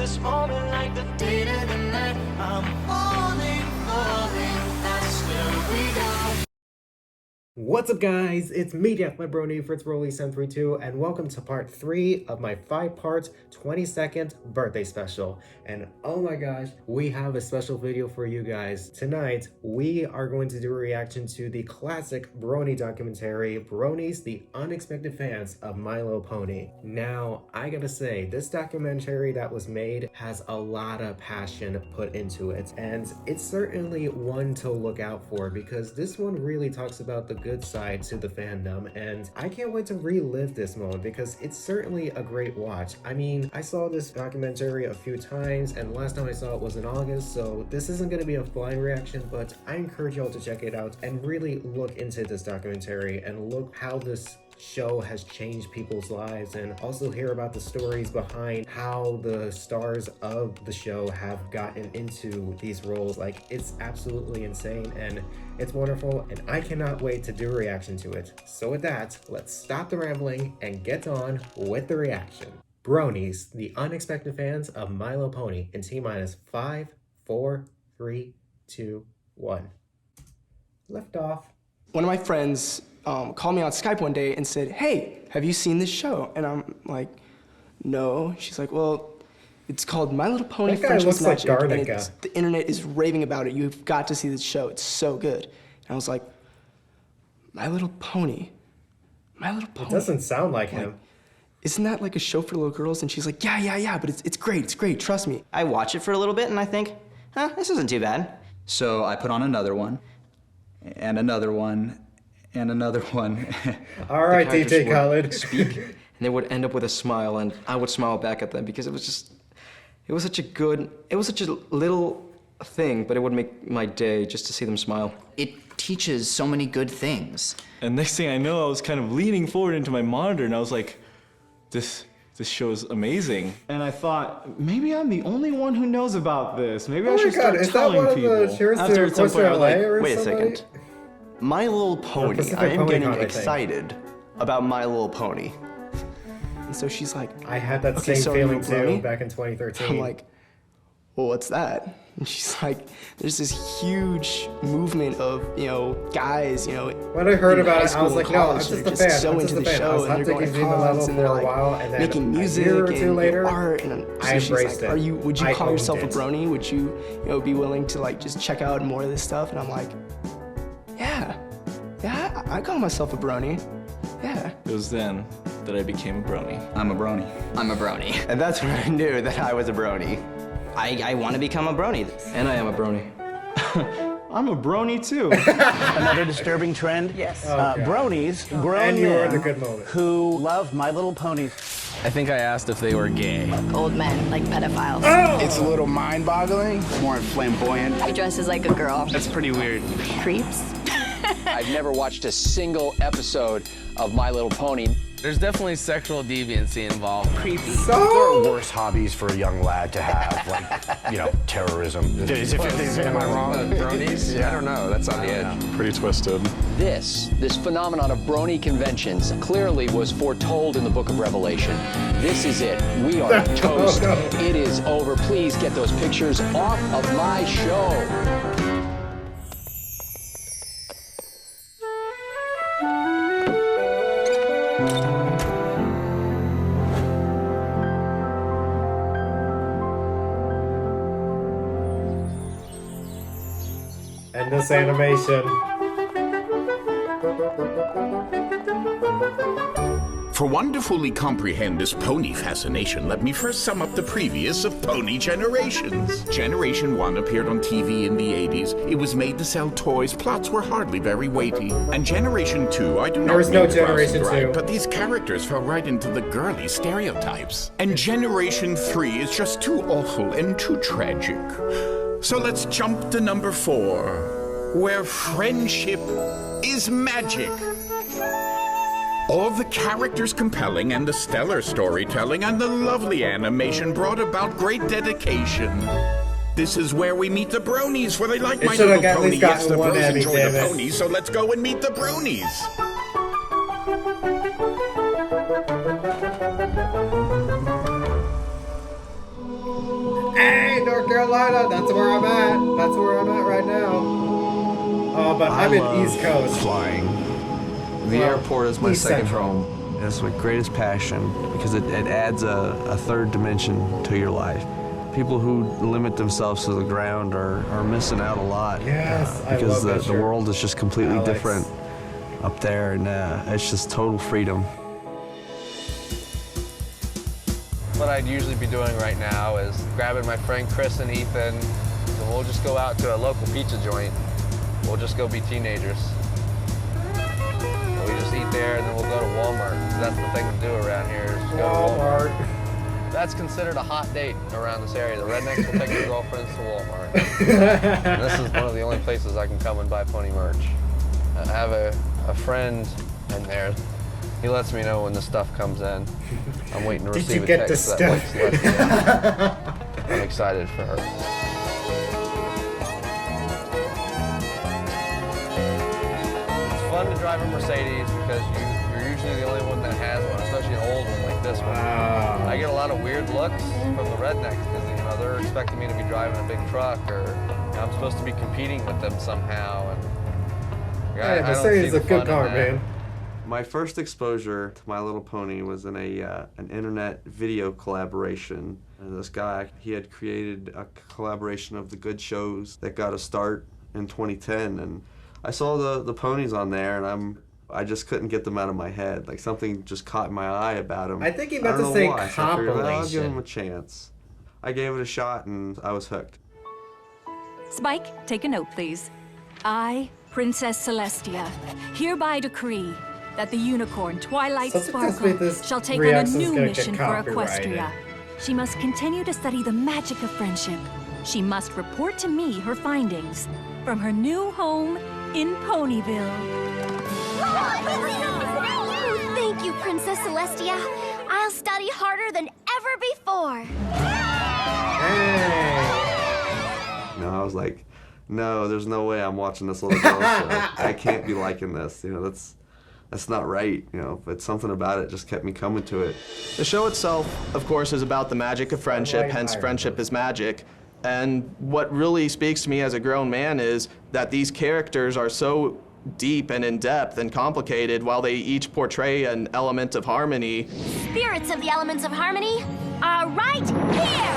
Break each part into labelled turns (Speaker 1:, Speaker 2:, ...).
Speaker 1: this moment like the day to the night. I'm falling, that's where we go.
Speaker 2: What's up, guys? It's me, my Brony, FritzRolle732, and welcome to part 3 of my 5-part 20-second birthday special. And oh my gosh, we have a special video for you guys. Tonight, we are going to do a reaction to the classic Brony documentary, Bronies, the Unexpected Fans of My Little Pony. Now, I gotta say, this documentary that was made has a lot of passion put into it, and it's certainly one to look out for because this one really talks about the good side to the fandom, and I can't wait to relive this moment because it's certainly a great watch. I mean, I saw this documentary a few times, and last time I saw it was in August, so this isn't going to be a flying reaction, but I encourage y'all to check it out and really look into this documentary and look how this show has changed people's lives, and also hear about the stories behind how the stars of the show have gotten into these roles. Like, it's absolutely insane and it's wonderful, and I cannot wait to do a reaction to it. So with that, let's stop the rambling and get on with the reaction. Bronies, the Unexpected Fans of My Little Pony, in T-minus 5, 4, 3, 2, 1. Lift off.
Speaker 3: One of my friends called me on Skype one day and said, "Hey, have you seen this show?" And I'm like, "No." She's like, "Well, it's called My Little Pony Friendship's Magic, and the internet is raving about it. You've got to see this show. It's so good." And I was like, My Little Pony? My Little Pony?
Speaker 2: It doesn't sound like him.
Speaker 3: Isn't that like a show for little girls? And she's like, yeah, but it's great, trust me.
Speaker 4: I watch it for a little bit and I think, this isn't too bad.
Speaker 5: So I put on another one, and another one, and another one.
Speaker 2: All right, DJ Khaled.
Speaker 6: Speak, and they would end up with a smile, and I would smile back at them because it was such a little thing, but it would make my day just to see them smile.
Speaker 4: It teaches so many good things.
Speaker 7: And next thing I know, I was kind of leaning forward into my monitor, and I was like, this show is amazing.
Speaker 8: And I thought, maybe I'm the only one who knows about this. Maybe I should
Speaker 2: God,
Speaker 8: start
Speaker 2: is
Speaker 8: telling
Speaker 2: that one
Speaker 8: people.
Speaker 2: Of the cheers to equestriadaily,
Speaker 6: Wait a second. My Little Pony. I am getting excited about My Little Pony.
Speaker 3: And so she's like,
Speaker 2: I had that
Speaker 3: "Okay,
Speaker 2: same
Speaker 3: so
Speaker 2: feeling
Speaker 3: are you a
Speaker 2: too
Speaker 3: Brony?"
Speaker 2: back in 2013.
Speaker 3: I'm like, "Well, what's that?" And she's like, "There's this huge movement of, guys,
Speaker 2: when I heard about it, I was
Speaker 3: school
Speaker 2: like,
Speaker 3: and
Speaker 2: no, I'm
Speaker 3: college,
Speaker 2: just
Speaker 3: they're
Speaker 2: a fan.
Speaker 3: so
Speaker 2: I'm
Speaker 3: into
Speaker 2: just a
Speaker 3: the
Speaker 2: fan. I
Speaker 3: show,
Speaker 2: was
Speaker 3: and
Speaker 2: not
Speaker 3: they're going
Speaker 2: taking
Speaker 3: to
Speaker 2: the level
Speaker 3: cons, and
Speaker 2: for
Speaker 3: they're
Speaker 2: a while, and then
Speaker 3: making music
Speaker 2: a year or two
Speaker 3: and
Speaker 2: later,
Speaker 3: art." And so
Speaker 2: I
Speaker 3: she's
Speaker 2: embraced
Speaker 3: like,
Speaker 2: it.
Speaker 3: would you
Speaker 2: I
Speaker 3: call yourself a
Speaker 2: owned it.
Speaker 3: Brony? Would you, be willing to like just check out more of this stuff? And I'm like, yeah, I call myself a Brony. Yeah.
Speaker 7: It was then that I became a Brony.
Speaker 5: I'm a Brony.
Speaker 4: I'm a Brony.
Speaker 6: And that's when I knew that I was a Brony.
Speaker 4: I want to become a Brony.
Speaker 6: And I am a Brony.
Speaker 8: I'm a Brony too.
Speaker 9: Another disturbing trend? Yes. Bronies, grown
Speaker 2: And you were at a
Speaker 9: men
Speaker 2: good moment.
Speaker 9: who love My Little Ponies.
Speaker 8: I think I asked if they were gay.
Speaker 10: Old men, like pedophiles.
Speaker 11: It's a little mind-boggling, more flamboyant.
Speaker 10: He dresses like a girl.
Speaker 8: That's pretty weird.
Speaker 10: Creeps.
Speaker 12: I've never watched a single episode of My Little Pony.
Speaker 8: There's definitely sexual deviancy involved.
Speaker 10: Creepy.
Speaker 11: There are worse hobbies for a young lad to have, like, terrorism. Am I wrong?
Speaker 12: Bronies?
Speaker 11: Yeah, I don't know. That's on the edge.
Speaker 7: Pretty twisted.
Speaker 12: This phenomenon of brony conventions clearly was foretold in the book of Revelation. This is it. We are toast. It is over. Please get those pictures off of my show.
Speaker 2: And this animation.
Speaker 13: For one to fully comprehend this pony fascination, let me first sum up the previous of pony generations. Generation 1 appeared on TV in the 80s. It was made to sell toys. Plots were hardly very weighty. And Generation 2, I do not mean
Speaker 2: no
Speaker 13: to
Speaker 2: Generation
Speaker 13: brag,
Speaker 2: 2.
Speaker 13: but these characters fell right into the girly stereotypes. And Generation 3 is just too awful and too tragic. So let's jump to number 4, where friendship is magic. All the characters compelling, and the stellar storytelling, and the lovely animation brought about great dedication. This is where we meet the Bronies, for they like My Little Pony. Yes, the bros enjoy the ponies, so let's go and meet the Bronies.
Speaker 2: Carolina. That's where I'm at. That's where I'm at right now. But I'm in East Coast.
Speaker 14: Flying. The airport is my second home. It's my greatest passion because it adds a third dimension to your life. People who limit themselves to the ground are missing out a lot.
Speaker 2: Yes,
Speaker 14: because the world is just completely different up there, and it's just total freedom.
Speaker 15: What I'd usually be doing right now is grabbing my friend Chris and Ethan, and we'll just go out to a local pizza joint. We'll just go be teenagers. We just eat there, and then we'll go to Walmart. That's the thing to do around here. Is go to Walmart. That's considered a hot date around this area. The rednecks will take their girlfriends to Walmart. And this is one of the only places I can come and buy pony merch. I have a friend in there. He lets me know when the stuff comes in. I'm waiting to receive a text that lets me know. I'm excited for her. It's fun to drive a Mercedes because you're usually the only one that has one, especially an old one like this one. I get a lot of weird looks from the rednecks because they're expecting me to be driving a big truck, or I'm supposed to be competing with them somehow. And
Speaker 2: hey, Mercedes is a good car, man.
Speaker 14: My first exposure to My Little Pony was in an internet video collaboration. And this guy, he had created a collaboration of the good shows that got a start in 2010. And I saw the ponies on there, and I just couldn't get them out of my head. Like, something just caught my eye about them.
Speaker 2: I think he meant to say compilation.
Speaker 14: So I figured, I'll give him a chance. I gave it a shot, and I was hooked.
Speaker 16: Spike, take a note, please. I, Princess Celestia, hereby decree that the unicorn Twilight Sparkle shall take on a new mission for Equestria. She must continue to study the magic of friendship. She must report to me her findings from her new home in Ponyville.
Speaker 17: Thank you, Princess Celestia. I'll study harder than ever before.
Speaker 14: No, I was like, no, there's no way I'm watching this little girl show. I can't be liking this. That's not right, but something about it just kept me coming to it.
Speaker 6: The show itself, of course, is about the magic of friendship, hence friendship is magic. And what really speaks to me as a grown man is that these characters are so deep and in-depth and complicated while they each portray an element of harmony.
Speaker 17: Spirits of the elements of harmony are right here.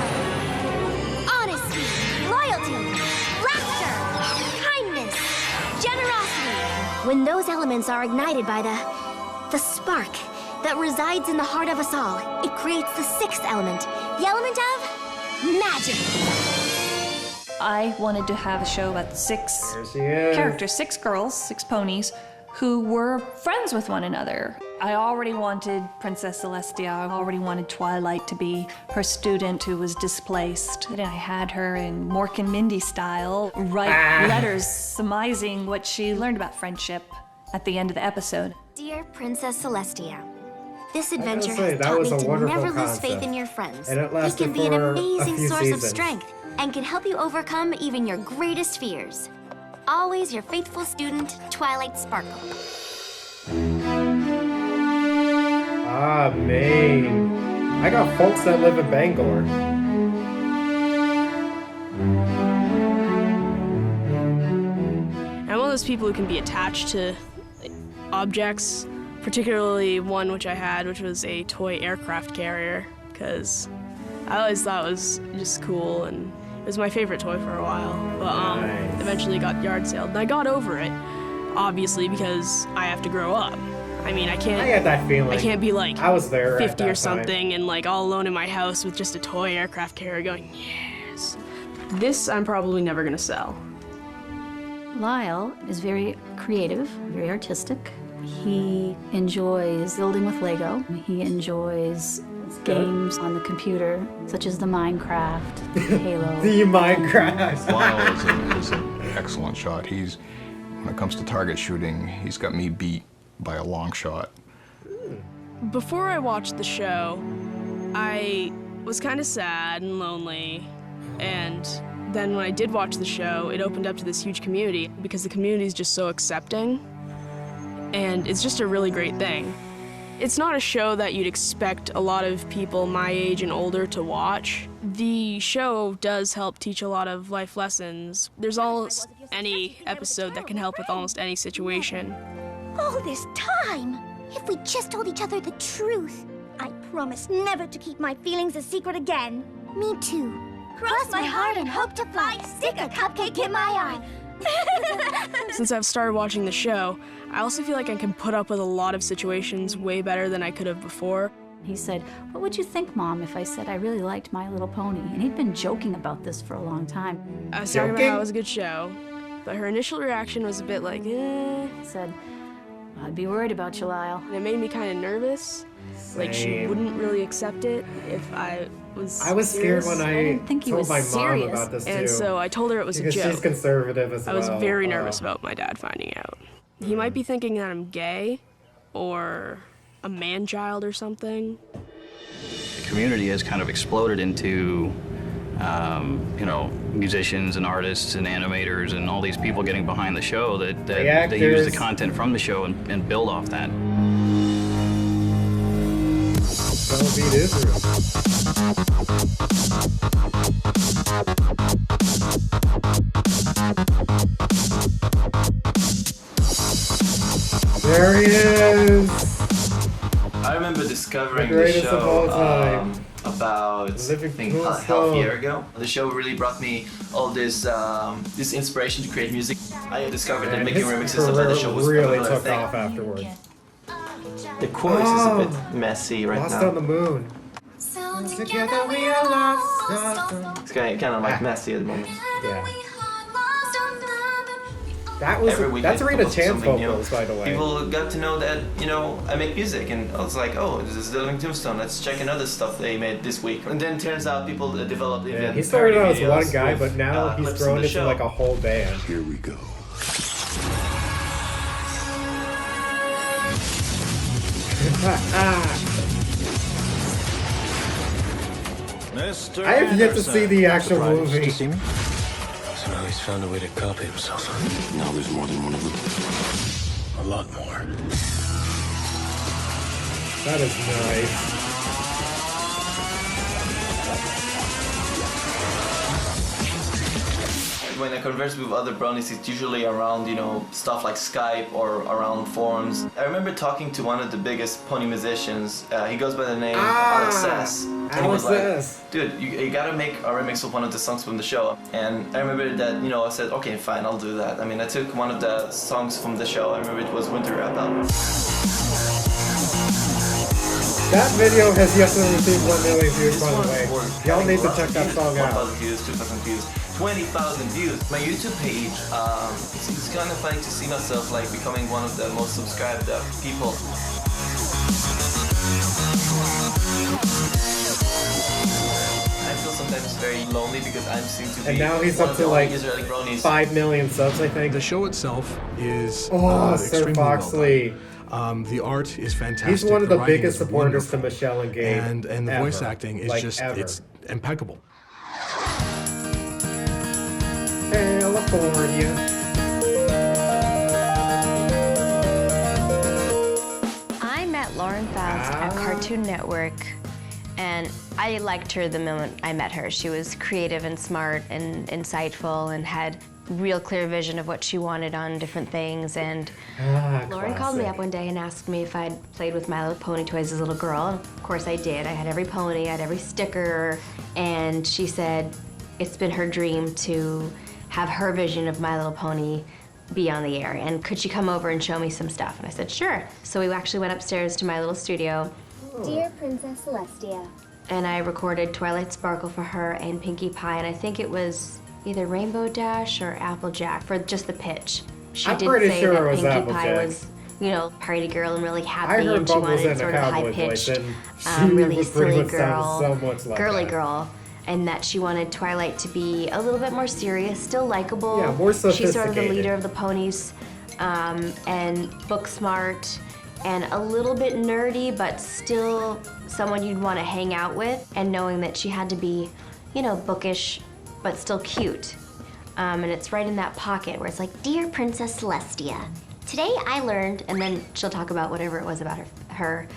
Speaker 17: Honesty, loyalty, laughter, kindness, generosity. When those elements are ignited by the spark that resides in the heart of us all, it creates the sixth element, the element of magic.
Speaker 18: I wanted to have a show about six characters, 6 girls, 6 ponies, who were friends with one another. I already wanted Princess Celestia, I already wanted Twilight to be her student who was displaced. And I had her in Mork and Mindy style write letters surmising what she learned about friendship at the end of the episode.
Speaker 17: Dear Princess Celestia, this adventure has taught me to never lose faith in your friends. They can be an amazing source of strength and can help you overcome even your greatest fears. Always your faithful student, Twilight Sparkle.
Speaker 2: Ah, Maine. I got folks that live in Bangor.
Speaker 19: I'm one of those people who can be attached to objects, particularly one which I had, which was a toy aircraft carrier, because I always thought it was just cool, and it was my favorite toy for a while, but eventually got yard saled. And I got over it, obviously, because I have to grow up. I mean, I
Speaker 2: had that feeling.
Speaker 19: I can't be like
Speaker 2: I was there
Speaker 19: 50 or something and like all alone in my house with just a toy aircraft carrier going, yes. This I'm probably never gonna sell.
Speaker 10: Lyle is very creative, very artistic. He enjoys building with Lego. He enjoys games on the computer, such as the Minecraft, Halo.
Speaker 2: The Minecraft.
Speaker 20: Lyle is an excellent shot. When it comes to target shooting, he's got me beat by a long shot.
Speaker 19: Before I watched the show, I was kind of sad and lonely, and then when I did watch the show, it opened up to this huge community because the community is just so accepting, and it's just a really great thing. It's not a show that you'd expect a lot of people my age and older to watch. The show does help teach a lot of life lessons. There's almost any episode that can help with almost any situation.
Speaker 17: All this time! If we just told each other the truth. I promise never to keep my feelings a secret again. Me too. Cross my heart and hope to fly. Stick a cupcake in my eye.
Speaker 19: Since I've started watching the show, I also feel like I can put up with a lot of situations way better than I could have before.
Speaker 10: He said, "What would you think, Mom, if I said I really liked My Little Pony?" And he'd been joking about this for a long time.
Speaker 19: I was talking about how it was a good show, but her initial reaction was a bit like, eh.
Speaker 10: Said, "I'd be worried about you, Lyle."
Speaker 19: And it made me kind of nervous. Like she wouldn't really accept it if I was
Speaker 2: scared when I told my mom about this too.
Speaker 19: And so I told her it was a joke.
Speaker 2: Because she's conservative as well.
Speaker 19: I was very nervous about my dad finding out. He might be thinking that I'm gay or a man-child or something.
Speaker 21: The community has kind of exploded into, you know, musicians and artists and animators and all these people getting behind the show that they use the content from the show and build off that.
Speaker 2: Beat Israel. There he is!
Speaker 22: I remember discovering
Speaker 2: the
Speaker 22: the
Speaker 2: show
Speaker 22: about half a year ago. The show really brought me all this this inspiration to create music. I discovered that making remixes of the show was
Speaker 2: really
Speaker 22: a
Speaker 2: took
Speaker 22: thing.
Speaker 2: off afterwards.
Speaker 22: The chorus is a bit messy right
Speaker 2: Lost
Speaker 22: now.
Speaker 2: on the moon. Together we are lost.
Speaker 22: It's kind of like messy at the moment.
Speaker 2: Yeah. That's Rita Chan's vocals, by the way.
Speaker 22: People got to know that, you know, I make music, and I was like, oh, this is Living Tombstone, let's check another stuff they made this week. And then turns out people developed even
Speaker 2: He started out as one guy,
Speaker 22: with,
Speaker 2: but now he's
Speaker 22: clips
Speaker 2: grown
Speaker 22: in the
Speaker 2: into
Speaker 22: show.
Speaker 2: like a whole band.
Speaker 23: Here we go. Mr.
Speaker 2: I have yet to see the actual movie.
Speaker 23: Somehow he's found a way to copy himself. Now there's more than one of them. A lot more.
Speaker 2: That is nice.
Speaker 22: When I converse with other bronies, it's usually around, you know, stuff like Skype or around forums. I remember talking to one of the biggest pony musicians. He goes by the name Alex S. And he was like, dude, you gotta make a remix of one of the songs from the show. And I remember that, you know, I said, okay, fine, I'll do that. I mean, I took one of the songs from the show. I remember it was Winter Wrap Up.
Speaker 2: That video has yet to receive 1 million views, by the way. Y'all need to check that song out.
Speaker 22: 1,000 views, 2,000 views, 20,000 views. My YouTube page, it's kind of funny to see myself like becoming one of the most subscribed people. I feel sometimes very lonely because I seem to be
Speaker 2: And now he's
Speaker 22: one
Speaker 2: up
Speaker 22: of
Speaker 2: to
Speaker 22: the
Speaker 2: like
Speaker 22: only Israeli bronies.
Speaker 2: 5 million subs, I think.
Speaker 24: The show itself is
Speaker 2: Sir
Speaker 24: extremely
Speaker 2: Foxley.
Speaker 24: well done. The art is fantastic.
Speaker 2: He's one of the
Speaker 24: writing
Speaker 2: biggest
Speaker 24: is
Speaker 2: supporters to
Speaker 24: wonderful.
Speaker 2: Michelle and Gabe.
Speaker 24: And the voice acting is
Speaker 2: like,
Speaker 24: just, it's impeccable.
Speaker 2: California.
Speaker 25: I met Lauren Faust at Cartoon Network, and I liked her the moment I met her. She was creative and smart and insightful and had real clear vision of what she wanted on different things. And Lauren called me up one day and asked me if I'd played with My Little Pony toys as a little girl. And of course I did. I had every pony, I had every sticker, and she said it's been her dream to have her vision of My Little Pony be on the air, and could she come over and show me some stuff? And I said, sure. So we actually went upstairs to my little studio.
Speaker 17: Dear Princess Celestia.
Speaker 25: And I recorded Twilight Sparkle for her and Pinkie Pie, and I think it was either Rainbow Dash or Applejack for just the pitch. She
Speaker 2: I'm
Speaker 25: did
Speaker 2: pretty
Speaker 25: say
Speaker 2: sure
Speaker 25: that
Speaker 2: it was
Speaker 25: Pinkie Pie
Speaker 2: Applejack.
Speaker 25: was, you know, party girl and really
Speaker 2: I
Speaker 25: happy,
Speaker 2: heard
Speaker 25: and she
Speaker 2: Bubbles
Speaker 25: wanted
Speaker 2: in a
Speaker 25: sort of
Speaker 2: cowboy voice,
Speaker 25: high-pitched,
Speaker 2: and she
Speaker 25: really
Speaker 2: would pretty
Speaker 25: silly
Speaker 2: much sound
Speaker 25: girl,
Speaker 2: so much like
Speaker 25: girly
Speaker 2: that.
Speaker 25: girl. And that she wanted Twilight to be a little bit more serious, still likable.
Speaker 2: Yeah, more
Speaker 25: She's sort of the
Speaker 2: sophisticated.
Speaker 25: leader of the ponies, and book smart, and a little bit nerdy, but still someone you'd want to hang out with. And knowing that she had to be, you know, bookish, but still cute. And it's right in that pocket where it's like,
Speaker 17: Dear Princess Celestia. Today I learned,
Speaker 25: and then she'll talk about whatever it was about her her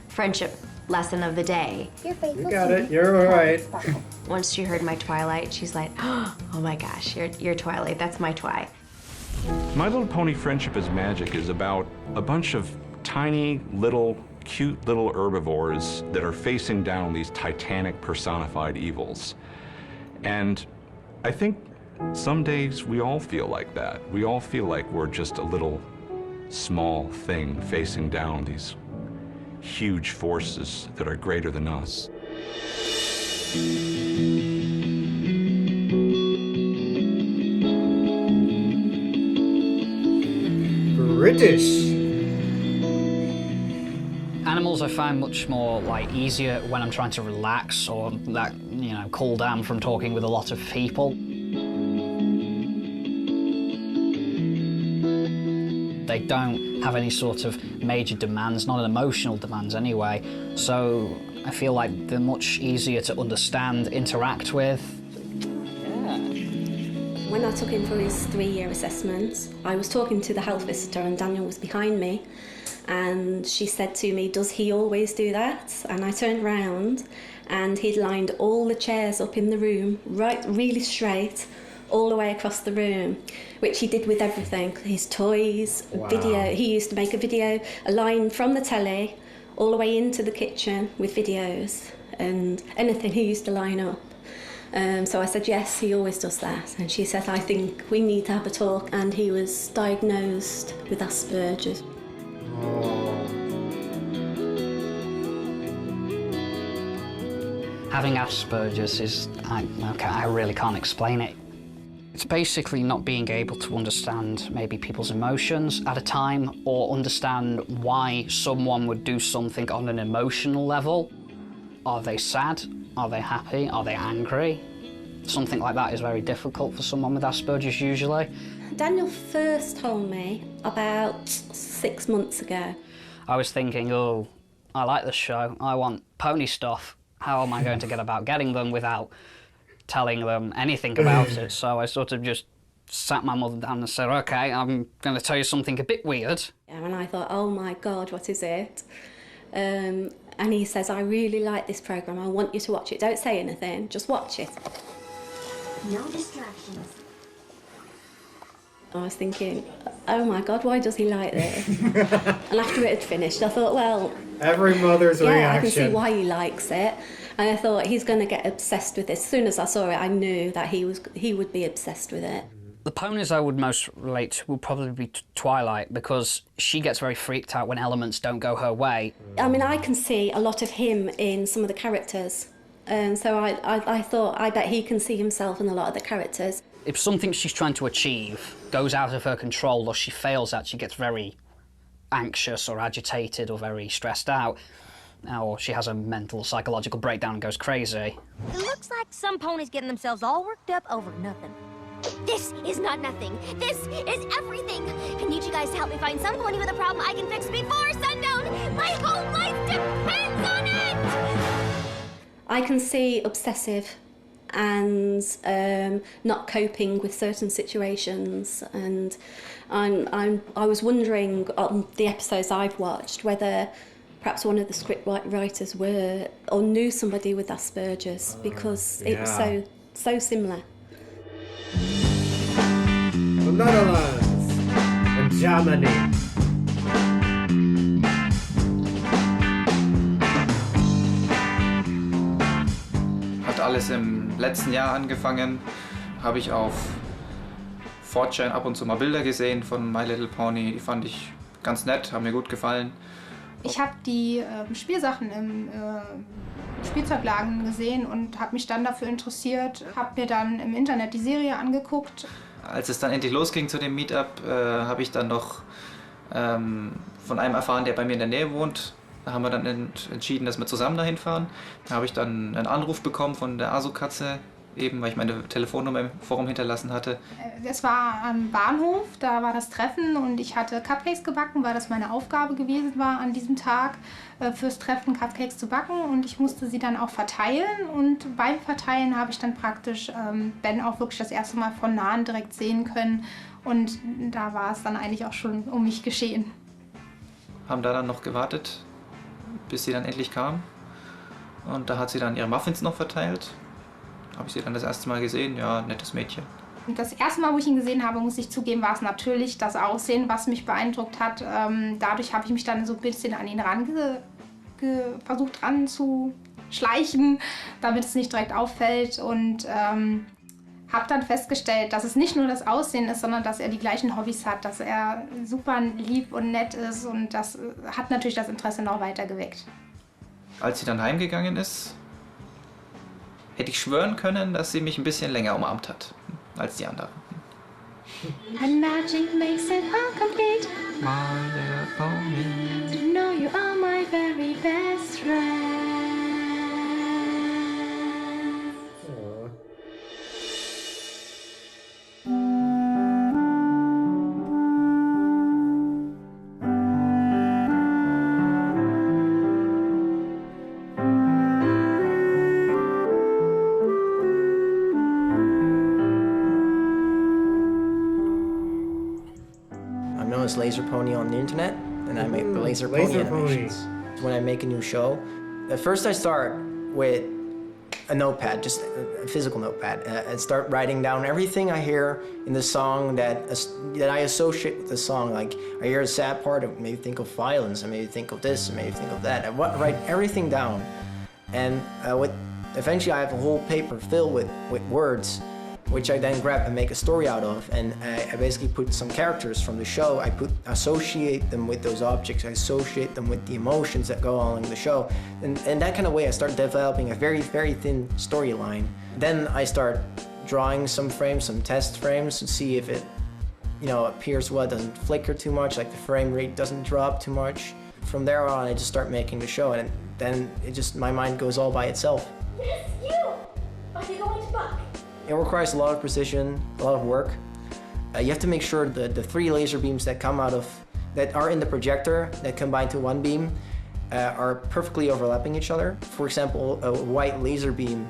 Speaker 25: friendship lesson of the day.
Speaker 2: You got it. You're all right.
Speaker 25: Once she heard my Twilight, she's like, oh my gosh, you're Twilight. That's my Twi.
Speaker 1: My Little Pony Friendship is Magic is about a bunch of tiny, cute little herbivores that are facing down these titanic personified evils. And I think some days we all feel like that. We all feel like we're just a little small thing facing down these huge forces that are greater than us.
Speaker 2: British.
Speaker 3: Animals I find much more easier when I'm trying to relax or cool down from talking with a lot of people. They don't have any sort of major demands, not emotional demands anyway, so I feel like they're much easier to understand, interact with.
Speaker 4: When I took him for his 3-year assessment, I was talking to the health visitor and Daniel was behind me, and she said to me, does he always do that? And I turned round and he'd lined all the chairs up in the room, really straight, all the way across the room, which he did with everything, his toys, video. He used to make a line from the telly all the way into the kitchen with videos, and anything he used to line up. So I said, yes, he always does that. And she said, I think we need to have a talk. And he was diagnosed with Aspergers.
Speaker 3: Having Aspergers is, I really can't explain it. It's basically not being able to understand maybe people's emotions at a time or understand why someone would do something on an emotional level. Are they sad? Are they happy? Are they angry? Something like that is very difficult for someone with Asperger's usually.
Speaker 4: Daniel first told me about 6 months ago.
Speaker 3: I was thinking, oh, I like this show. I want pony stuff. How am I going to get about getting them without telling them anything about it? So I sort of just sat my mother down and said, okay, I'm going to tell you something a bit weird.
Speaker 4: And I thought, oh my God, what is it? And he says, I really like this programme, I want you to watch it. Don't say anything, just watch it.
Speaker 17: No distractions.
Speaker 4: I was thinking, oh my God, why does he like this? And after it had finished, I thought, well...
Speaker 2: Every mother's reaction.
Speaker 4: Yeah, I can see why he likes it. And I thought, he's going to get obsessed with this. As soon as I saw it, I knew that he would be obsessed with it.
Speaker 3: The ponies I would most relate to would probably be Twilight, because she gets very freaked out when elements don't go her way.
Speaker 4: I mean, I can see a lot of him in some of the characters. So I thought, I bet he can see himself in a lot of the characters.
Speaker 3: If something she's trying to achieve goes out of her control or she fails at, she gets very anxious or agitated or very stressed out. Or she has a mental, psychological breakdown and goes crazy.
Speaker 17: It looks like some ponies getting themselves all worked up over nothing. This is not nothing. This is everything. I need you guys to help me find some pony with a problem I can fix before sundown. My whole life depends on it!
Speaker 4: I can see obsessive and not coping with certain situations, and I was wondering on the episodes I've watched whether perhaps one of the script writers were or knew somebody with Asperger's, because it was so similar.
Speaker 2: The Netherlands and Germany.
Speaker 5: Hat alles im letzten Jahr angefangen. Habe ich auf 4chan ab und zu mal Bilder gesehen von My Little Pony. Die fand ich ganz nett, haben mir gut gefallen.
Speaker 9: Ich habe die Spielsachen im Spielzeugladen gesehen und habe mich dann dafür interessiert. Habe mir dann im Internet die Serie angeguckt.
Speaker 5: Als es dann endlich losging zu dem Meetup, habe ich dann noch von einem erfahren, der bei mir in der Nähe wohnt. Da haben wir dann entschieden, dass wir zusammen dahin fahren. Da habe ich dann einen Anruf bekommen von der Asu-Katze, eben weil ich meine Telefonnummer im Forum hinterlassen hatte.
Speaker 9: Es war am Bahnhof, da war das Treffen und ich hatte Cupcakes gebacken, weil das meine Aufgabe gewesen war an diesem Tag, fürs Treffen Cupcakes zu backen, und ich musste sie dann auch verteilen, und beim Verteilen habe ich dann praktisch Ben auch wirklich das erste Mal von Nahen direkt sehen können, und da war es dann eigentlich auch schon um mich geschehen.
Speaker 5: Haben da dann noch gewartet bis sie dann endlich kam. Und da hat sie dann ihre Muffins noch verteilt. Habe ich sie dann das erste Mal gesehen, ja, nettes Mädchen.
Speaker 9: Und das erste Mal, wo ich ihn gesehen habe, muss ich zugeben, war es natürlich das Aussehen, was mich beeindruckt hat. Dadurch habe ich mich dann so ein bisschen an ihn versucht ranzuschleichen, damit es nicht direkt auffällt. Und habe dann festgestellt, dass es nicht nur das Aussehen ist, sondern dass er die gleichen Hobbys hat, dass er super lieb und nett ist. Und das hat natürlich das Interesse noch weiter geweckt.
Speaker 5: Als sie dann heimgegangen ist, hätte ich schwören können, dass sie mich ein bisschen länger umarmt hat als die anderen.
Speaker 9: And magic makes it all complete.
Speaker 5: My little pony.
Speaker 9: To know you are my very best friend.
Speaker 7: Laserpony on the internet, and I make Laserpony animations. When I make a new show, at first I start with a notepad, just a physical notepad, and start writing down everything I hear in the song that I associate with the song. Like, I hear a sad part, I maybe think of violence, I maybe think of this, I maybe think of that. I write everything down, and eventually I have a whole paper filled with words, which I then grab and make a story out of. And I basically put some characters from the show, associate them with those objects, I associate them with the emotions that go on in the show. And that kind of way I start developing a very, very thin storyline. Then I start drawing some frames, some test frames, to see if it, appears well, it doesn't flicker too much, like the frame rate doesn't drop too much. From there on, I just start making the show, and then my mind goes all by itself.
Speaker 17: Yes, you! Are they going to buck?
Speaker 7: It requires a lot of precision, a lot of work. You have to make sure that the 3 laser beams that are in the projector that combine to one beam are perfectly overlapping each other. For example, a white laser beam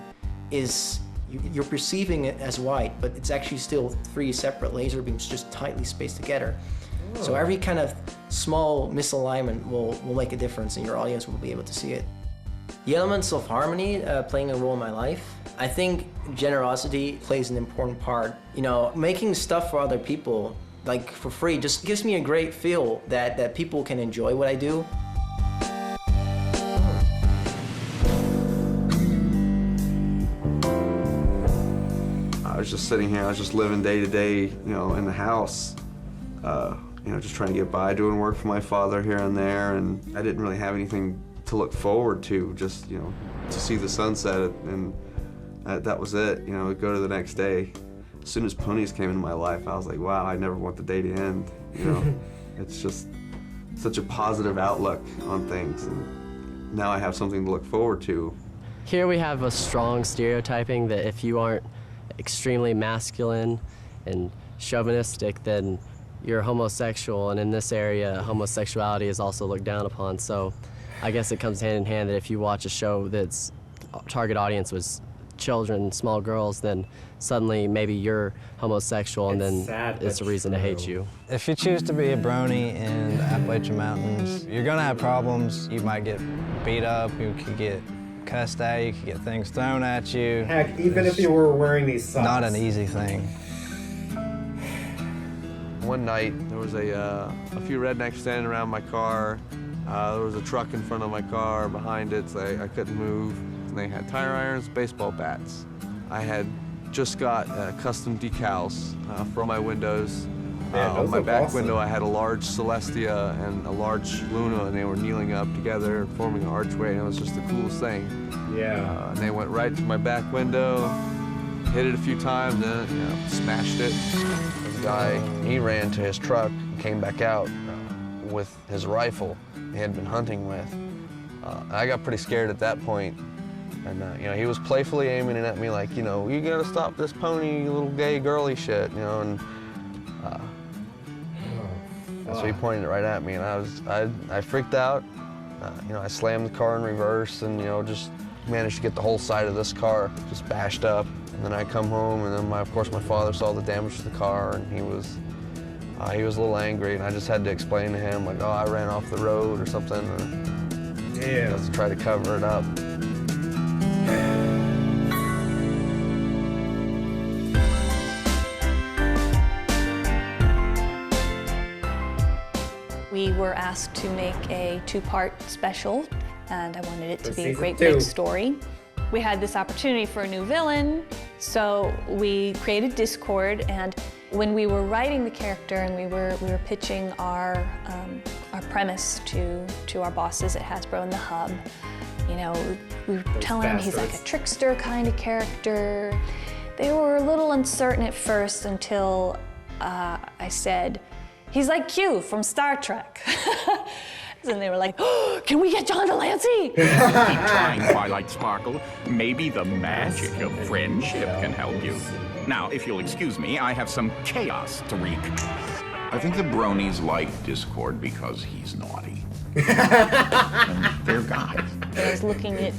Speaker 7: you're perceiving it as white, but it's actually still 3 separate laser beams just tightly spaced together. Oh. So every kind of small misalignment will make a difference, and your audience will be able to see it. The elements of harmony playing a role in my life. I think generosity plays an important part. Making stuff for other people, like for free, just gives me a great feel that people can enjoy what I do.
Speaker 14: I was just sitting here, I was just living day to day, in the house, just trying to get by, doing work for my father here and there, and I didn't really have anything to look forward to, just, to see the sunset, and that was it, go to the next day. As soon as ponies came into my life, I was like, wow, I never want the day to end, It's just such a positive outlook on things, and now I have something to look forward to.
Speaker 8: Here we have a strong stereotyping that if you aren't extremely masculine and chauvinistic, then you're homosexual, and in this area, homosexuality is also looked down upon, so I guess it comes hand in hand that if you watch a show that's target audience was children, small girls, then suddenly maybe you're homosexual, and then it's a reason to hate you.
Speaker 11: If you choose to be a brony in the Appalachian Mountains, you're gonna have problems. You might get beat up, you could get cussed at, you could get things thrown at you.
Speaker 2: Heck, even if you were wearing these socks.
Speaker 11: Not an easy thing.
Speaker 14: One night, there was a few rednecks standing around my car. There was a truck in front of my car, behind it, so I couldn't move. And they had tire irons, baseball bats. I had just got custom decals for my windows. On my back window, I had a large Celestia and a large Luna, and they were kneeling up together, forming an archway, and it was just the coolest thing.
Speaker 2: Yeah.
Speaker 14: And they went right to my back window, hit it a few times, and smashed it.
Speaker 15: This guy, he ran to his truck and came back out with his rifle he had been hunting with. I got pretty scared at that point. And, he was playfully aiming it at me like, you gotta stop this pony, you little gay girly shit, and so he pointed it right at me, and I freaked out. I slammed the car in reverse and, just managed to get the whole side of this car just bashed up. And then I come home, and then of course my father saw the damage to the car, and he was a little angry, and I just had to explain to him like, oh, I ran off the road or something. Yeah. Let's try to cover it up.
Speaker 6: We were asked to make a 2-part special, and I wanted it to be a great big story. We had this opportunity for a new villain, so we created Discord, and when we were writing the character and we were pitching our premise to our bosses at Hasbro and the Hub, you know, we were telling them he's like a trickster kind of character. They were a little uncertain at first until I said, he's like Q from Star Trek. And they were like, oh, can we get John De Lancie?
Speaker 12: Keep trying, Twilight Sparkle. Maybe the magic of friendship can help you. Now, if you'll excuse me, I have some chaos to wreak. I think the Bronies like Discord because he's naughty. And they're guys.
Speaker 6: I was looking at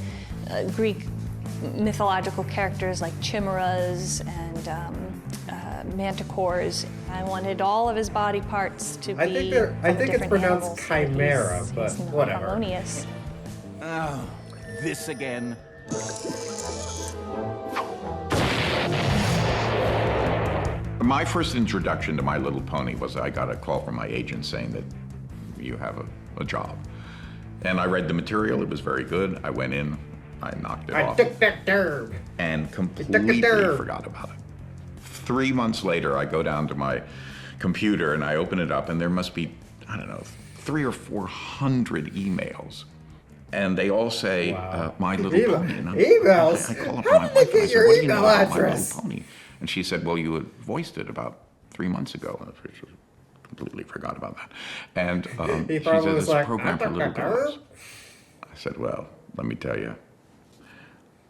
Speaker 6: Greek mythological characters like chimeras and manticores. I wanted all of his body parts to be.
Speaker 2: I think it's pronounced chimera, but
Speaker 6: he's
Speaker 2: whatever.
Speaker 6: Harmonious.
Speaker 12: Oh, this again. My first introduction to My Little Pony was I got a call from my agent saying that you have a job. And I read the material, it was very good. I went in, I knocked it off.
Speaker 2: I took that derb.
Speaker 12: And completely forgot about it. 3 months later, I go down to my computer and I open it up and there must be, I don't know, 300 or 400 emails. And they all say, My Little Pony. And
Speaker 2: emails?
Speaker 12: I call up
Speaker 2: How
Speaker 12: my
Speaker 2: did
Speaker 12: wife
Speaker 2: they
Speaker 12: and I
Speaker 2: get
Speaker 12: said,
Speaker 2: your
Speaker 12: what do you know
Speaker 2: email
Speaker 12: about My
Speaker 2: address?
Speaker 12: Little Pony? And she said, well, you had voiced it about 3 months ago. And I completely forgot about that. And she said, it's a program for little girls. I said, well, let me tell you,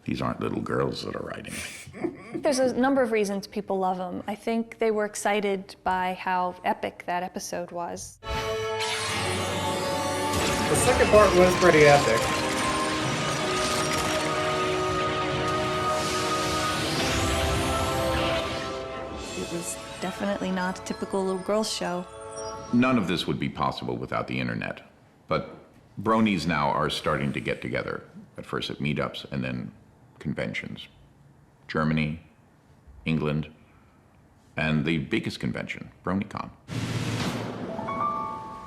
Speaker 12: these aren't little girls that are writing it.
Speaker 6: There's a number of reasons people love him. I think they were excited by how epic that episode was.
Speaker 2: The second part was pretty epic.
Speaker 6: It was definitely not a typical little girls show.
Speaker 12: None of this would be possible without the internet. But Bronies now are starting to get together, at first at meetups and then conventions. Germany, England, and the biggest convention, BronyCon.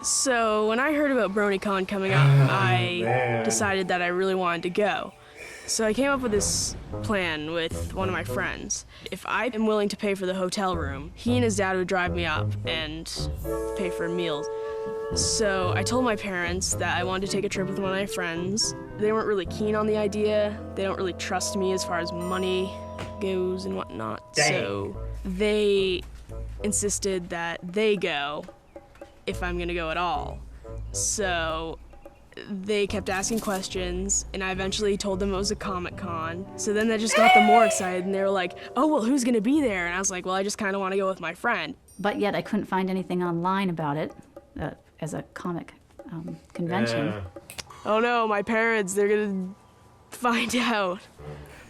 Speaker 19: So when I heard about BronyCon coming up, I decided that I really wanted to go. So I came up with this plan with one of my friends. If I am willing to pay for the hotel room, he and his dad would drive me up and pay for meals. So I told my parents that I wanted to take a trip with one of my friends. They weren't really keen on the idea. They don't really trust me as far as money goes and whatnot.
Speaker 2: Dang.
Speaker 19: So they insisted that they go if I'm gonna go at all. So they kept asking questions, and I eventually told them it was a Comic-Con. So then that just got them more excited, and they were like, oh, well, who's gonna be there? And I was like, well, I just kind of want to go with my friend.
Speaker 10: But yet I couldn't find anything online about it as a comic convention.
Speaker 19: Oh no, my parents, they're gonna find out.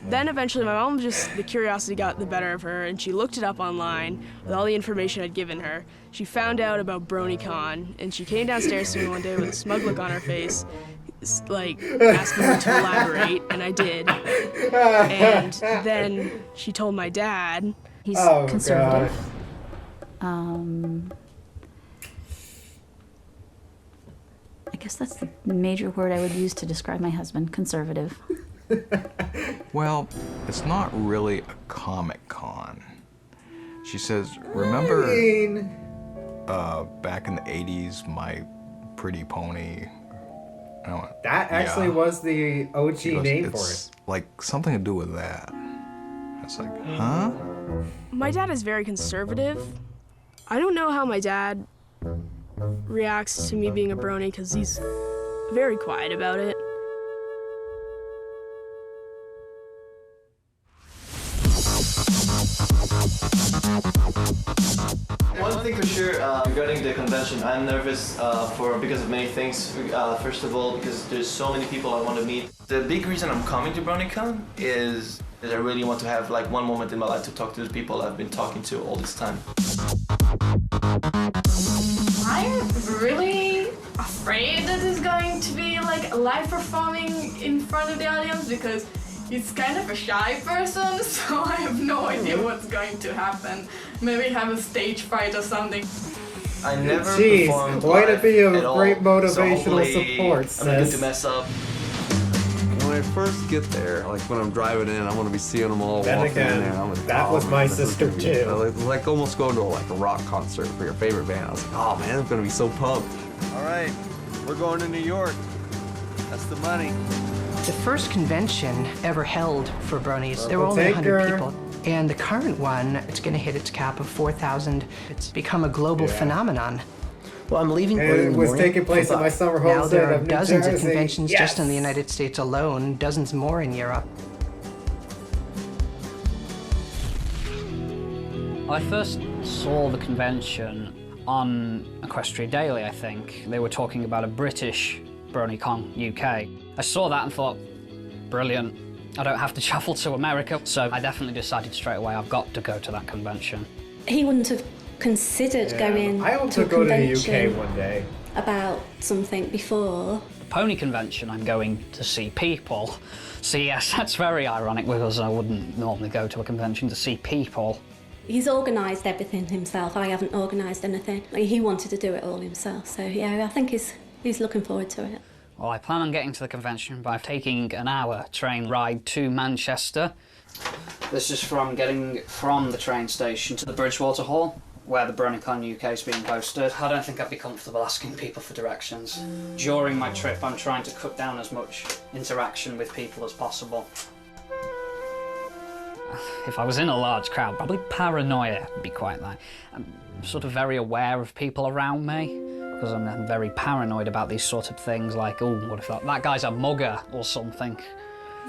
Speaker 19: Then eventually my mom the curiosity got the better of her, and she looked it up online with all the information I'd given her. She found out about BronyCon, and she came downstairs to me one day with a smug look on her face, like asking me to elaborate, and I did. And then she told my dad.
Speaker 10: He's conservative. I guess that's the major word I would use to describe my husband, conservative.
Speaker 20: Well, it's not really a Comic-Con. She says, remember back in the 80s, My Pretty Pony?
Speaker 2: That actually was the OG name for it.
Speaker 20: Like something to do with that. It's like, huh?
Speaker 19: My dad is very conservative. I don't know how my dad reacts to me being a brony because he's very quiet about it.
Speaker 22: One thing for sure regarding the convention, I'm nervous because of many things. First of all, because there's so many people I want to meet. The big reason I'm coming to BronyCon is that I really want to have like one moment in my life to talk to the people I've been talking to all this time.
Speaker 9: I'm really
Speaker 13: afraid that he's going to be like live performing in front of the audience because he's kind of a shy person, so I have no idea what's going to happen. Maybe have a stage fright or something.
Speaker 22: I never performed
Speaker 2: way to be a
Speaker 22: at all,
Speaker 2: great motivational
Speaker 22: so
Speaker 2: support,
Speaker 22: I'm not going
Speaker 2: sis.
Speaker 22: to mess up.
Speaker 14: When I first get there, like when I'm driving in, I want to be seeing them all
Speaker 2: Then
Speaker 14: walking
Speaker 2: again,
Speaker 14: in there. I'm like,
Speaker 2: that was
Speaker 14: man,
Speaker 2: my
Speaker 14: this is
Speaker 2: sister
Speaker 14: gonna be-
Speaker 2: too.
Speaker 14: Like almost going to like a rock concert for your favorite band. I was like, oh man, I'm gonna be so pumped.
Speaker 15: All right, we're going to New York. That's the money.
Speaker 16: The first convention ever held for Bronies, there were
Speaker 2: Purple
Speaker 16: only 100
Speaker 2: Taker.
Speaker 16: people. And the current one, it's going to hit its cap of 4,000. It's become a global phenomenon.
Speaker 7: Well, I'm leaving
Speaker 2: And
Speaker 7: early in
Speaker 2: it
Speaker 7: the
Speaker 2: was
Speaker 7: morning
Speaker 2: taking place
Speaker 7: for
Speaker 2: at my
Speaker 7: Buck.
Speaker 2: summer
Speaker 16: Now
Speaker 2: homestead
Speaker 16: there are
Speaker 2: of New
Speaker 16: dozens of
Speaker 2: Jersey.
Speaker 16: conventions just in the
Speaker 2: Yes.
Speaker 16: United States alone, dozens more in Europe.
Speaker 3: I first saw the convention on equestriadaily, I think. They were talking about a British BronyCon UK. I saw that and thought, brilliant. I don't have to travel to America, so I definitely decided straight away I've got to go to that convention.
Speaker 4: He wouldn't have considered going
Speaker 2: I hope
Speaker 4: to
Speaker 2: to
Speaker 4: a
Speaker 2: go to the
Speaker 4: convention
Speaker 2: UK one day.
Speaker 4: about something before.
Speaker 3: The pony convention, I'm going to see people. So yes, that's very ironic because I wouldn't normally go to a convention to see people.
Speaker 4: He's organised everything himself. I haven't organised anything. Like, he wanted to do it all himself. So yeah, I think he's looking forward to it.
Speaker 3: Well, I plan on getting to the convention by taking an hour train ride to Manchester. This is from getting from the train station to the Bridgewater Hall, where the BronyCon UK is being hosted. I don't think I'd be comfortable asking people for directions. During my trip, I'm trying to cut down as much interaction with people as possible. If I was in a large crowd, probably paranoia would be quite like. I'm sort of very aware of people around me, because I'm very paranoid about these sort of things, like, oh, what if that guy's a mugger or something.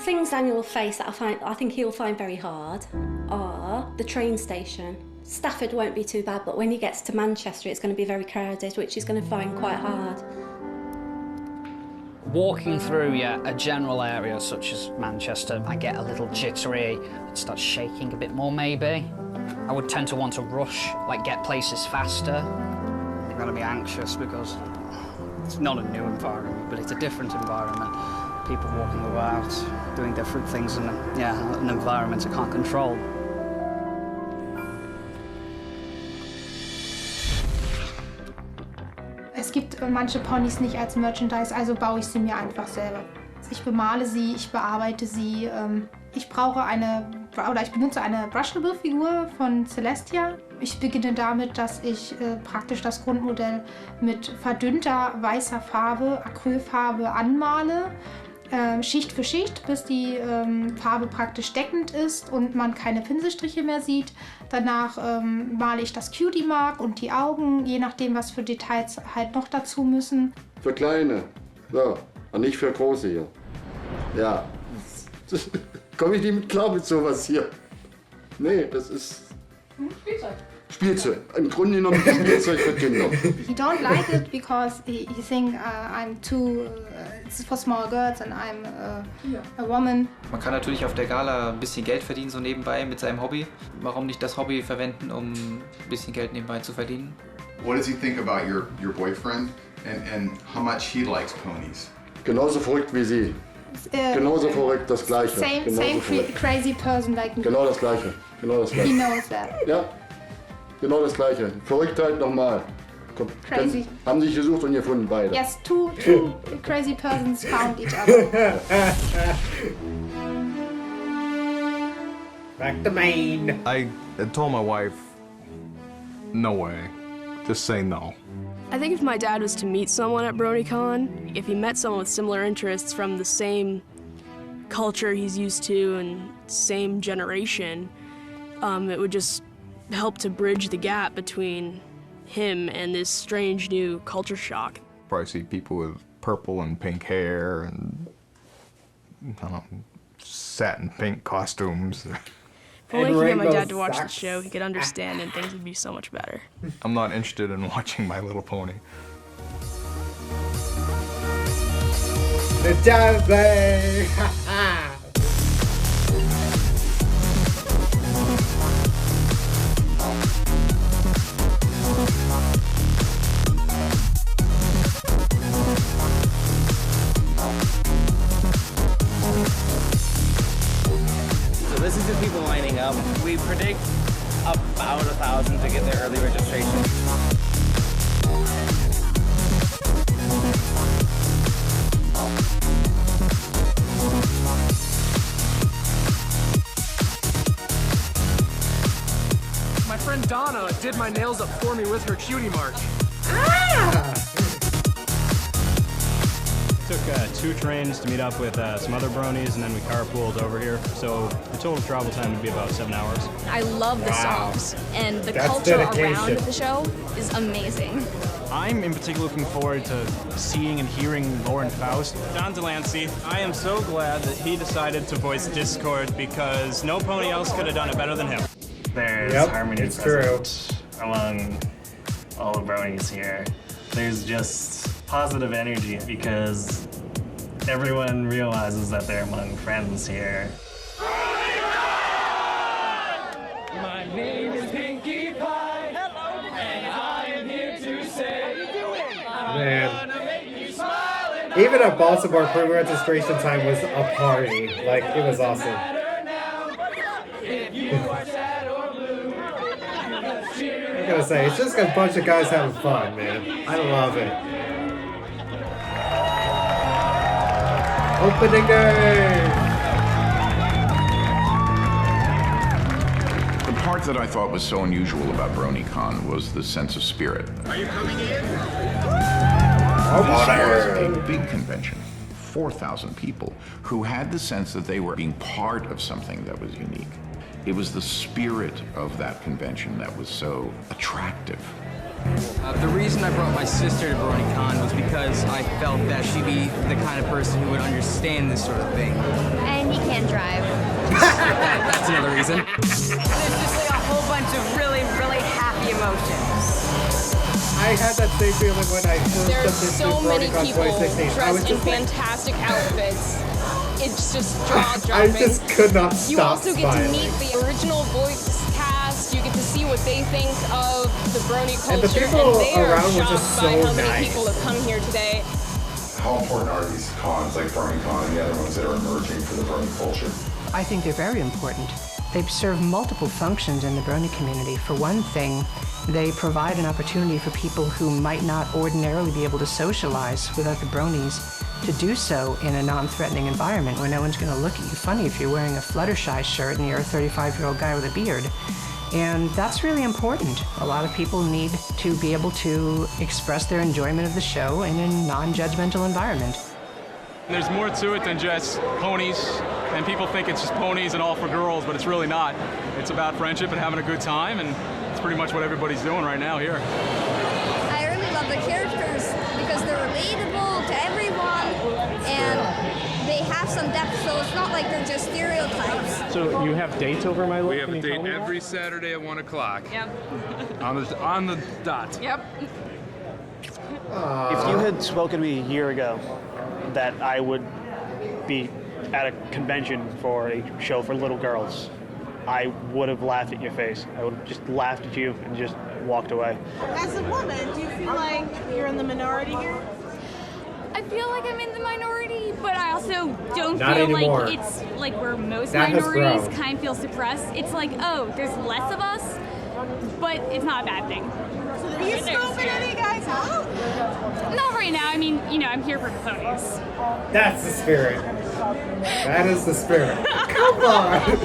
Speaker 4: Things Daniel will face that I think he'll find very hard are the train station. Stafford won't be too bad, but when he gets to Manchester, it's going to be very crowded, which he's going to find quite hard.
Speaker 3: Walking through, a general area such as Manchester, I get a little jittery, I'd start shaking a bit more maybe. I would tend to want to rush, like get places faster. I'm going to be anxious because it's not a new environment, but it's a different environment. People walking about, doing different things, and an environment I can't control.
Speaker 9: Es gibt manche Ponys nicht als Merchandise, also baue ich sie mir einfach selber. Ich bemale sie, ich bearbeite sie. Ich benutze eine Brushable-Figur von Celestia. Ich beginne damit, dass ich praktisch das Grundmodell mit verdünnter weißer Farbe, Acrylfarbe anmale. Schicht für Schicht, bis die Farbe praktisch deckend ist und man keine Pinselstriche mehr sieht. Danach male ich das Cutie-Mark und die Augen, je nachdem, was für Details halt noch dazu müssen.
Speaker 18: Für Kleine, so, und nicht für Große hier. Ja, komme ich nicht mit klar mit sowas hier. Nee, das ist
Speaker 9: Spielzeug.
Speaker 18: Spielzeug. Im Grunde genommen Spielzeug für Kinder.
Speaker 9: He don't like it because he think I'm too, it's for small girls and I'm a woman.
Speaker 5: Man kann natürlich auf der Gala ein bisschen Geld verdienen, so nebenbei mit seinem Hobby. Warum nicht das Hobby verwenden, um ein bisschen Geld nebenbei zu verdienen?
Speaker 20: What does he think about your boyfriend and how much he likes ponies?
Speaker 18: Genauso verrückt wie Sie. Genauso verrückt, das Gleiche.
Speaker 9: Same crazy person like me.
Speaker 18: Genau das Gleiche. Genau das Gleiche.
Speaker 9: He knows that.
Speaker 18: Ja, genau das Gleiche. Verrücktheit nochmal.
Speaker 9: Crazy.
Speaker 18: Haben sich gesucht und gefunden, beide.
Speaker 9: Yes, two crazy persons found each other.
Speaker 2: Back to Maine.
Speaker 20: I told my wife, no way. Just say no.
Speaker 19: I think if my dad was to meet someone at BronyCon, if he met someone with similar interests from the same culture he's used to and same generation, it would just help to bridge the gap between him and this strange new culture shock.
Speaker 20: Probably see people with purple and pink hair and I don't know, satin pink costumes.
Speaker 19: If only I could get my dad to watch the show, he could understand and things would be so much better.
Speaker 20: I'm not interested in watching My Little Pony.
Speaker 2: The Derby!
Speaker 1: We predict about 1,000 to get their early registration.
Speaker 21: My friend Donna did my nails up for me with her cutie mark.
Speaker 23: Took 2 trains to meet up with some other bronies, and then we carpooled over here. So the total travel time would be about 7 hours.
Speaker 24: I love the songs, and the
Speaker 23: That's
Speaker 24: culture
Speaker 23: dedication.
Speaker 24: around the show is amazing.
Speaker 23: I'm in particular looking forward to seeing and hearing Lauren Faust.
Speaker 25: John De Lancie, I am so glad that he decided to voice Discord because no pony else could have done it better than him.
Speaker 26: There's
Speaker 2: Yep,
Speaker 26: harmony
Speaker 2: it's
Speaker 26: present among all the bronies here. There's just positive energy because everyone realizes that they're among friends here.
Speaker 21: My name is Pinkie Pie. Hello. And I am here to say,
Speaker 2: Man. Even at Baltimore, pre-registration time was a party. Like, it was awesome. I gotta say, it's just a bunch of guys having fun, man. I love it. Opening game!
Speaker 12: The part that I thought was so unusual about BronyCon was the sense of spirit.
Speaker 21: Are you coming in?
Speaker 12: This was a big convention, 4,000 people, who had the sense that they were being part of something that was unique. It was the spirit of that convention that was so attractive.
Speaker 1: The reason I brought my sister to BronyCon was because I felt that she'd be the kind of person who would understand this sort of thing.
Speaker 24: And he can drive.
Speaker 1: That's another reason.
Speaker 27: There's just like a whole bunch of really, really happy emotions.
Speaker 2: I had that same feeling when I first
Speaker 19: There's
Speaker 2: stepped into
Speaker 19: so many
Speaker 2: BronyCon
Speaker 19: people
Speaker 2: 2016. I was
Speaker 19: dressed in
Speaker 2: just like,
Speaker 19: fantastic outfits. It's just
Speaker 2: I
Speaker 19: jaw-dropping.
Speaker 2: just could not
Speaker 19: You
Speaker 2: stop
Speaker 19: also get to
Speaker 2: smiling.
Speaker 19: meet the original voice cast. You get to see what they think of the brony
Speaker 2: And the
Speaker 19: culture,
Speaker 2: people
Speaker 19: they are
Speaker 2: around were
Speaker 19: shocked
Speaker 2: just
Speaker 19: by
Speaker 2: so
Speaker 19: how many
Speaker 2: nice.
Speaker 19: people have come here today.
Speaker 28: How important are these cons like BronyCon and the other ones that are emerging for the brony culture?
Speaker 16: I think they're very important. They serve multiple functions in the brony community. For one thing, they provide an opportunity for people who might not ordinarily be able to socialize with other bronies to do so in a non-threatening environment where no one's going to look at you funny if you're wearing a Fluttershy shirt and you're a 35-year-old guy with a beard. And that's really important. A lot of people need to be able to express their enjoyment of the show in a non-judgmental environment.
Speaker 21: There's more to it than just ponies, and people think it's just ponies and all for girls, but it's really not. It's about friendship and having a good time, and it's pretty much what everybody's doing right now here.
Speaker 24: I really love the characters because they're relatable to everyone and they have some depth, so it's not like they're just stereotypes.
Speaker 21: So you have dates over my We have a date every Saturday at 1 o'clock.
Speaker 24: Yep.
Speaker 21: On the dot.
Speaker 24: Yep.
Speaker 29: If you had spoken to me a year ago that I would be at a convention for a show for little girls, I would have laughed at your face. I would have just laughed at you and just walked away.
Speaker 30: As a woman, do you feel like you're in the minority here?
Speaker 24: I feel like I'm in the minority, but I also don't
Speaker 2: Not
Speaker 24: feel
Speaker 2: anymore.
Speaker 24: like it's like where most
Speaker 2: That has
Speaker 24: minorities
Speaker 2: grown.
Speaker 24: kind of feel suppressed. It's like, oh, there's less of us, but it's not a bad thing.
Speaker 30: Are you scoping any guys out?
Speaker 24: Not right now. I mean, you know, I'm here for the ponies.
Speaker 2: That's the spirit. That is the spirit. Come on.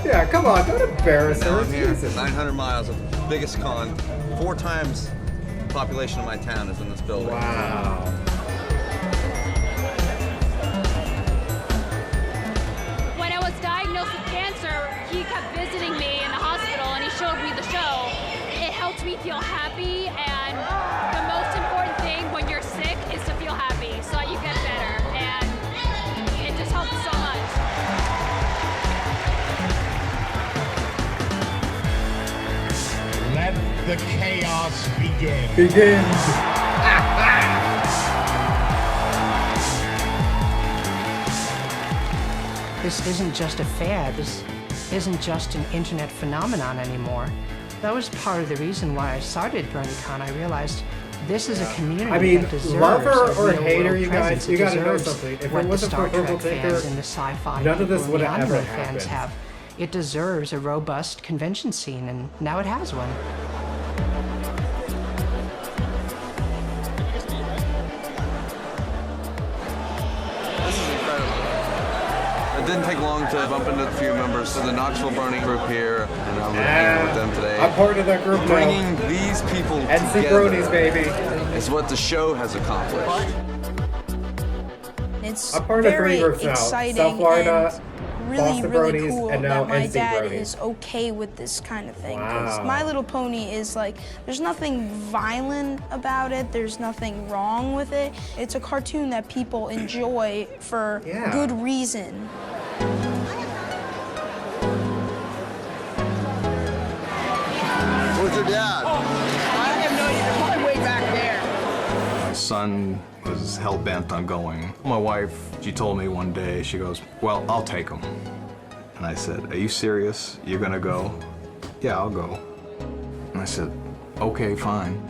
Speaker 2: Yeah, come on. Don't embarrass
Speaker 30: Now
Speaker 2: her.
Speaker 30: I'm here,
Speaker 2: Jesus.
Speaker 30: 900 miles of the biggest con. 4 times the population of my town is in this building.
Speaker 2: Wow.
Speaker 24: When I was diagnosed with cancer, he kept visiting me in the hospital and he showed me the show. It helped me feel happy, and the most important thing when you're sick is to feel happy so that you get better, and it just helps so much.
Speaker 31: Let the chaos begin.
Speaker 2: Begins.
Speaker 16: This isn't just a fad. This isn't just an internet phenomenon anymore. That was part of the reason why I started BronyCon. I realized this is a community
Speaker 2: I mean,
Speaker 16: that deserves
Speaker 2: love her
Speaker 16: a
Speaker 2: or
Speaker 16: real
Speaker 2: hate her,
Speaker 16: world
Speaker 2: you guys,
Speaker 16: presence.
Speaker 2: you
Speaker 16: It
Speaker 2: gotta know
Speaker 16: deserves
Speaker 2: something. If it
Speaker 16: what the
Speaker 2: wasn't
Speaker 16: Star
Speaker 2: for Purple
Speaker 16: Trek
Speaker 2: Tinker,
Speaker 16: fans and the sci-fi
Speaker 2: none of this
Speaker 16: people
Speaker 2: would
Speaker 16: and the
Speaker 2: have ever
Speaker 16: anime fans
Speaker 2: happened.
Speaker 16: have. It deserves a robust convention scene, and now it has one.
Speaker 30: It didn't take long to bump into a few members of the Knoxville Brony group here, and I'm hanging with them today.
Speaker 2: I'm part of that group now.
Speaker 30: Bringing these people
Speaker 2: NC
Speaker 30: together
Speaker 2: Bronies, baby.
Speaker 30: is what the show has accomplished.
Speaker 4: It's
Speaker 2: I'm part of
Speaker 4: very
Speaker 2: 3 groups now.
Speaker 4: exciting
Speaker 2: South Florida,
Speaker 4: and really,
Speaker 2: Boston
Speaker 4: really
Speaker 2: Bronies,
Speaker 4: cool
Speaker 2: and now
Speaker 4: that my
Speaker 2: NC
Speaker 4: dad
Speaker 2: Bronies.
Speaker 4: is okay with this kind of thing. 'Cause
Speaker 2: Wow.
Speaker 4: My Little Pony is like, there's nothing violent about it. There's nothing wrong with it. It's a cartoon that people enjoy for good reason.
Speaker 18: Where's your dad?
Speaker 27: I have no idea. They're probably way back there.
Speaker 20: My son was hell-bent on going. My wife, she told me one day, she goes, well, I'll take him. And I said, are you serious? You're gonna go? Yeah, I'll go. And I said, okay, fine.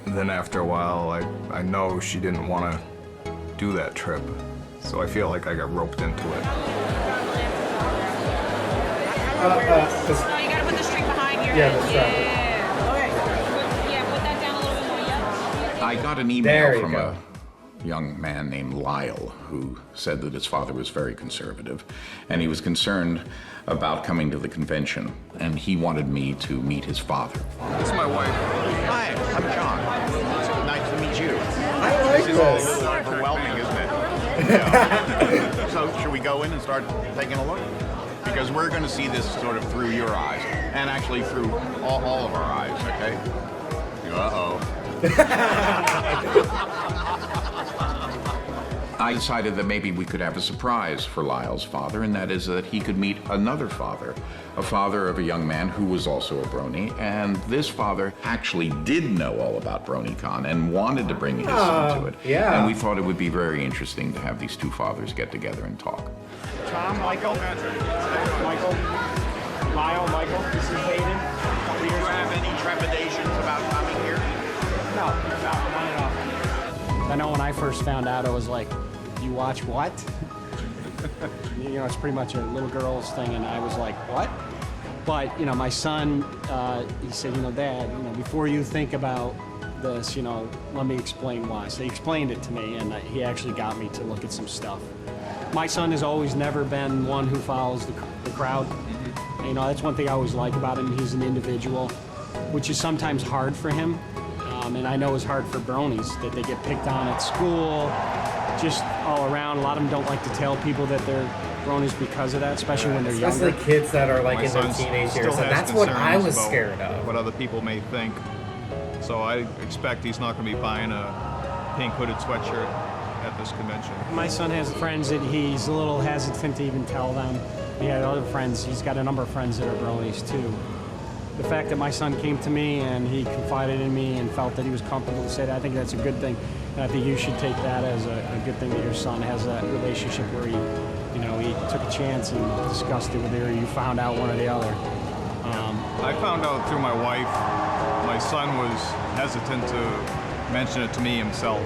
Speaker 20: And then after a while, I know she didn't want to do that trip. So I feel like I got roped into it.
Speaker 24: No, you gotta put the string behind your head. Okay. Put that down a little bit more, yeah.
Speaker 12: I got an email from a young man named Lyle who said that his father was very conservative and he was concerned about coming to the convention and he wanted me to meet his father.
Speaker 20: This is my wife.
Speaker 12: Hi, I'm John. So nice to meet you.
Speaker 2: I like
Speaker 12: this. Is a
Speaker 2: this.
Speaker 12: little overwhelming, isn't it? Yeah. So should we go in and start taking a look? Because we're going to see this sort of through your eyes and actually through all of our eyes, okay? Uh-oh. I decided that maybe we could have a surprise for Lyle's father, and that is that he could meet another father, a father of a young man who was also a Brony, and this father actually did know all about BronyCon and wanted to bring his son to it.
Speaker 2: Yeah.
Speaker 12: And we thought it would be very interesting to have these two fathers get together and talk.
Speaker 25: Tom, Michael, Lyle, Michael, this is Hayden.
Speaker 12: Do you have any trepidations about coming here?
Speaker 25: No, not at all.
Speaker 6: I know when I first found out, it was like, you watch what? You know, it's pretty much a little girl's thing, and I was like, what? But, you know, my son, he said, you know, Dad, you know, before you think about this, you know, let me explain why. So he explained it to me, and he actually got me to look at some stuff. My son has always never been one who follows the crowd. You know, that's one thing I always like about him. He's an individual, which is sometimes hard for him. And I know it's hard for Bronies, that they get picked on at school, just all around. A lot of them don't like to tell people that they're Bronies because of that, especially when they're younger.
Speaker 2: Especially kids that are like
Speaker 20: My
Speaker 2: in their
Speaker 20: son
Speaker 2: teenage
Speaker 20: still
Speaker 2: years. And
Speaker 20: has
Speaker 2: that's what I
Speaker 20: concerns
Speaker 2: was
Speaker 20: about
Speaker 2: scared of.
Speaker 20: What other people may think. So I expect he's not going to be buying a pink hooded sweatshirt at this convention.
Speaker 6: My son has friends that he's a little hesitant to even tell them. He had other friends. He's got a number of friends that are Bronies too. The fact that my son came to me and he confided in me and felt that he was comfortable to say that, I think that's a good thing. And I think you should take that as a good thing that your son has that relationship where he, you know, he took a chance and discussed it with you, or you found out one or the other.
Speaker 20: I found out through my wife. My son was hesitant to mention it to me himself.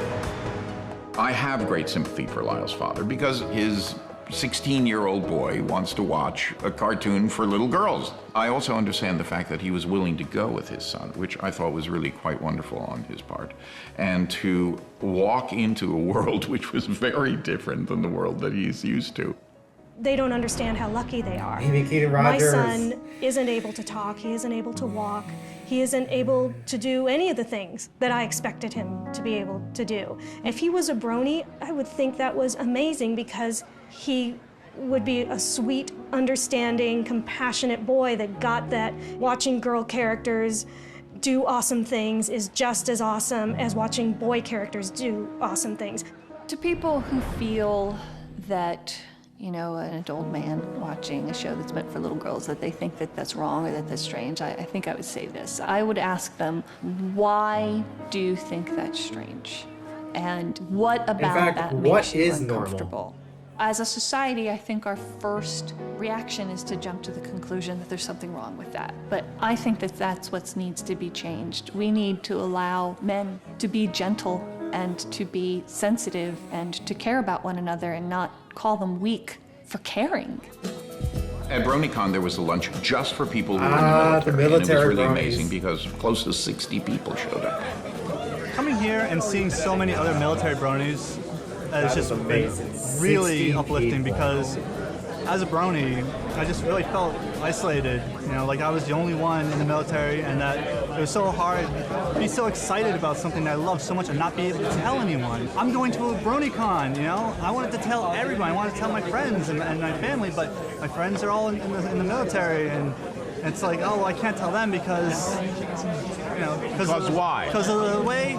Speaker 12: I have great sympathy for Lyle's father because his 16-year-old boy wants to watch a cartoon for little girls. I also understand the fact that he was willing to go with his son, which I thought was really quite wonderful on his part, and to walk into a world which was very different than the world that he's used to.
Speaker 7: They don't understand how lucky they are.
Speaker 2: Amy Keaton
Speaker 7: My
Speaker 2: Rogers.
Speaker 7: son isn't able to talk, he isn't able to walk, he isn't able to do any of the things that I expected him to be able to do. If he was a Brony, I would think that was amazing because he would be a sweet, understanding, compassionate boy that got that watching girl characters do awesome things is just as awesome as watching boy characters do awesome things.
Speaker 8: To people who feel that, you know, an adult man watching a show that's meant for little girls, that they think that that's wrong or that that's strange, I think I would say this. I would ask them, why do you think that's strange? And what about that makes you uncomfortable? As a society, I think our first reaction is to jump to the conclusion that there's something wrong with that. But I think that that's what needs to be changed. We need to allow men to be gentle and to be sensitive and to care about one another and not call them weak for caring.
Speaker 12: At BronyCon, there was a lunch just for people who were in the military. And it was really amazing because close to 60 people showed up.
Speaker 25: Coming here and seeing so many other military bronies has just been really uplifting because as a brony, I just really felt isolated. You know, like I was the only one in the military, and that it was so hard to be so excited about something that I love so much and not be able to tell anyone. I'm going to a BronyCon, you know? I wanted to tell everyone. I wanted to tell my friends and my family, but my friends are all in the military, and it's like, oh, well, I can't tell them because, you know, because
Speaker 31: why?
Speaker 25: Because of the way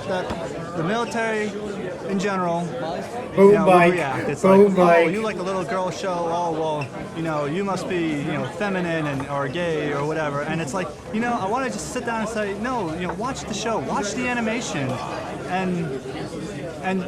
Speaker 25: that the military in general,
Speaker 2: boom,
Speaker 25: you know,
Speaker 2: Mike.
Speaker 25: react. It's
Speaker 2: Boom,
Speaker 25: like, oh,
Speaker 2: Mike.
Speaker 25: you like a little girl show. Oh, well, you know, you must be, you know, feminine and or gay or whatever. And it's like, you know, I want to just sit down and say, no, you know, watch the show, watch the animation, and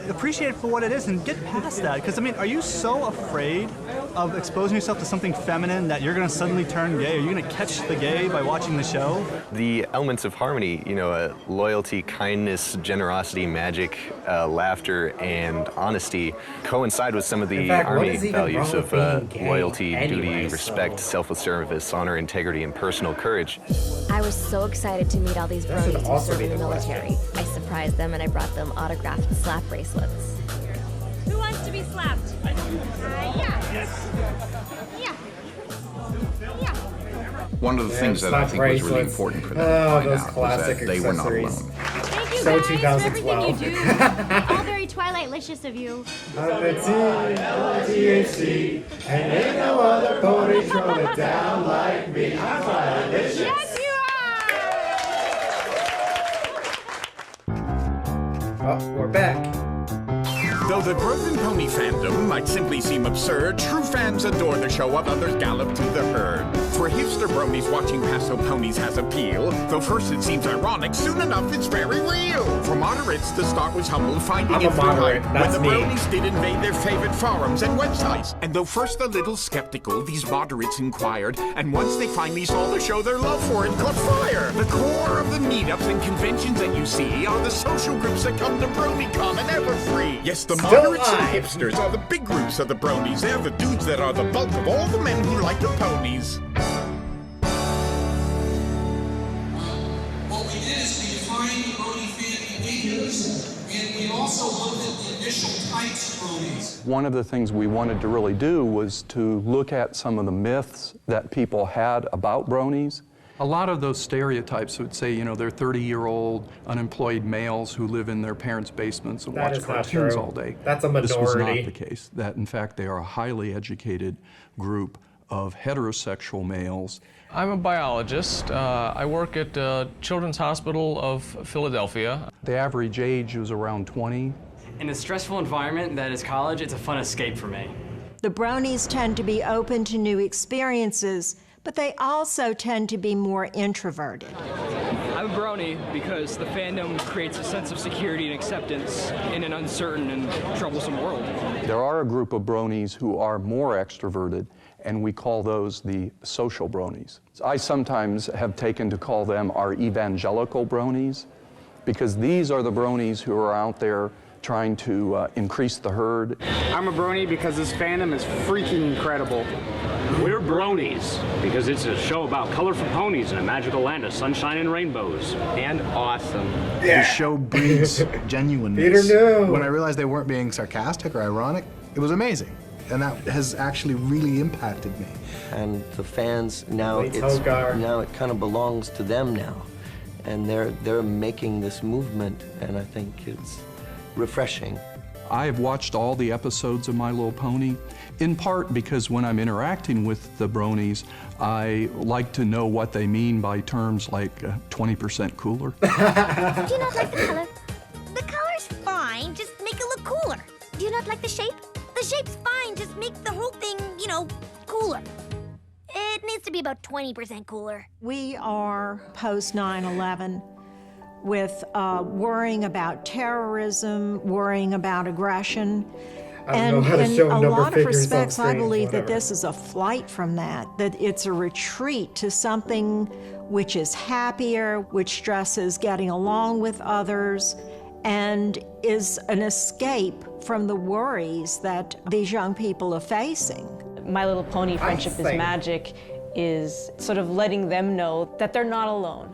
Speaker 25: appreciate it for what it is and get past that. Because I mean, are you so afraid of exposing yourself to something feminine that you're going to suddenly turn gay? Are you going to catch the gay by watching the show?
Speaker 3: The elements of harmony, you know, loyalty, kindness, generosity, magic, laughter, and honesty coincide with some of the Army values of loyalty, duty, respect, self-service, honor, integrity, and personal courage.
Speaker 5: I was so excited to meet all these bronies who serve in the military. I surprised them and I brought them autographed slap bracelets.
Speaker 24: Who wants to be slapped? Yeah.
Speaker 31: Yes.
Speaker 24: Yeah.
Speaker 12: One of the things that I think was really important for them to find out was that they were not alone.
Speaker 24: Thank you
Speaker 2: So
Speaker 24: guys
Speaker 2: 2012.
Speaker 24: for everything you do. All very Twilight-licious of you.
Speaker 2: THC, and ain't no other pony throw it down like me. I'm Twilight-licious.
Speaker 24: Yes, you
Speaker 2: are! Oh, we're back.
Speaker 12: Though the growth in pony fandom might simply seem absurd, true fans adore the show while others gallop to the herd. For hipster bronies, watching pastel ponies has appeal. Though first it seems ironic, soon enough it's very real. For moderates, the start was humble, finding it through hype when the bronies did invade their favorite forums and websites. And though first a little skeptical, these moderates inquired, and once they finally saw the show, their love for it caught fire. The core of the meetups and conventions that you see are the social groups that come to BronyCon and ever free. Yes, the moderates and hipsters are the big groups of the bronies. They're the dudes that are the bulk of all the men who like the ponies.
Speaker 9: What we did is we defined the brony fan behaviors, and we also looked at the initial types of bronies.
Speaker 10: One of the things we wanted to really do was to look at some of the myths that people had about bronies.
Speaker 11: A lot of those stereotypes would say, you know, they're 30-year-old unemployed males who live in their parents' basements and watch cartoons all day.
Speaker 2: That's a minority.
Speaker 11: This was not the case. That, in fact, they are a highly educated group of heterosexual males.
Speaker 13: I'm a biologist. I work at Children's Hospital of Philadelphia.
Speaker 10: The average age was around 20.
Speaker 14: In a stressful environment that is college, it's a fun escape for me.
Speaker 15: The bronies tend to be open to new experiences, but they also tend to be more introverted.
Speaker 14: I'm a brony because the fandom creates a sense of security and acceptance in an uncertain and troublesome world.
Speaker 10: There are a group of bronies who are more extroverted, and we call those the social bronies. I sometimes have taken to call them our evangelical bronies, because these are the bronies who are out there trying to increase the herd.
Speaker 17: I'm a brony because this fandom is freaking incredible.
Speaker 22: We're bronies because it's a show about colorful ponies in a magical land of sunshine and rainbows. And awesome.
Speaker 23: The show breeds genuineness. When I realized they weren't being sarcastic or ironic, it was amazing. And that has actually really impacted me.
Speaker 32: And the fans, now it kind of belongs to them now. And they're making this movement, and I think it's refreshing.
Speaker 11: I have watched all the episodes of My Little Pony, in part because when I'm interacting with the bronies, I like to know what they mean by terms like 20% cooler.
Speaker 24: Do you not like the color? The color's fine, just make it look cooler. Do you not like the shape? The shape's fine, just make the whole thing, you know, cooler. It needs to be about 20% cooler.
Speaker 15: We are post 9/11 with worrying about terrorism, worrying about aggression. And in a lot of respects, I believe that this is a flight from that it's a retreat to something which is happier, which stresses getting along with others, and is an escape from the worries that these young people are facing.
Speaker 1: My Little Pony Friendship is Magic is sort of letting them know that they're not alone.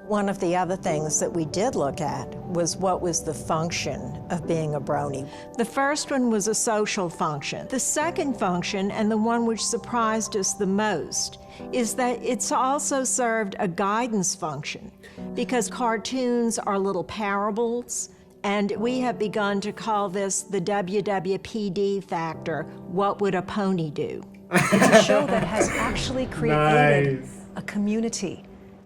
Speaker 15: One of the other things that we did look at was what was the function of being a brony. The first one was a social function. The second function, and the one which surprised us the most, is that it's also served a guidance function, because cartoons are little parables, and we have begun to call this the WWPD factor, what would a pony do?
Speaker 4: It's a show that has actually created a community.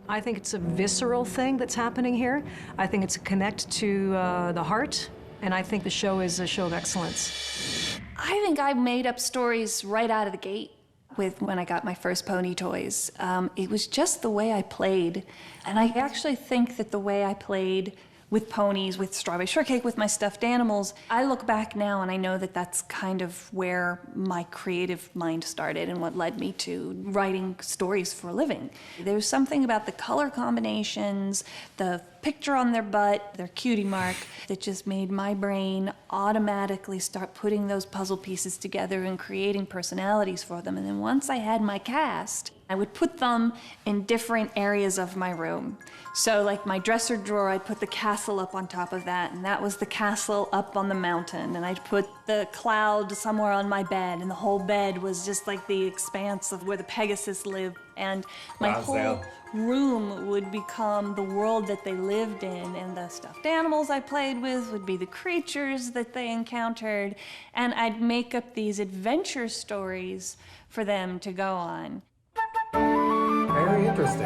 Speaker 4: I think it's a visceral thing that's happening here. I think it's a connect to the heart, and I think the show is a show of excellence.
Speaker 8: I think I made up stories right out of the gate with when I got my first pony toys. It was just the way I played, and I actually think that the way I played with ponies, with strawberry shortcake, with my stuffed animals, I look back now and I know that that's kind of where my creative mind started and what led me to writing stories for a living. There's something about the color combinations, the picture on their butt, their cutie mark, that just made my brain automatically start putting those puzzle pieces together and creating personalities for them. And then once I had my cast, I would put them in different areas of my room. So like my dresser drawer, I'd put the castle up on top of that, and that was the castle up on the mountain. And I'd put the cloud somewhere on my bed, and the whole bed was just like the expanse of where the Pegasus lived. And my whole room would become the world that they lived in, and the stuffed animals I played with would be the creatures that they encountered, and I'd make up these adventure stories for them to go on.
Speaker 2: Very interesting.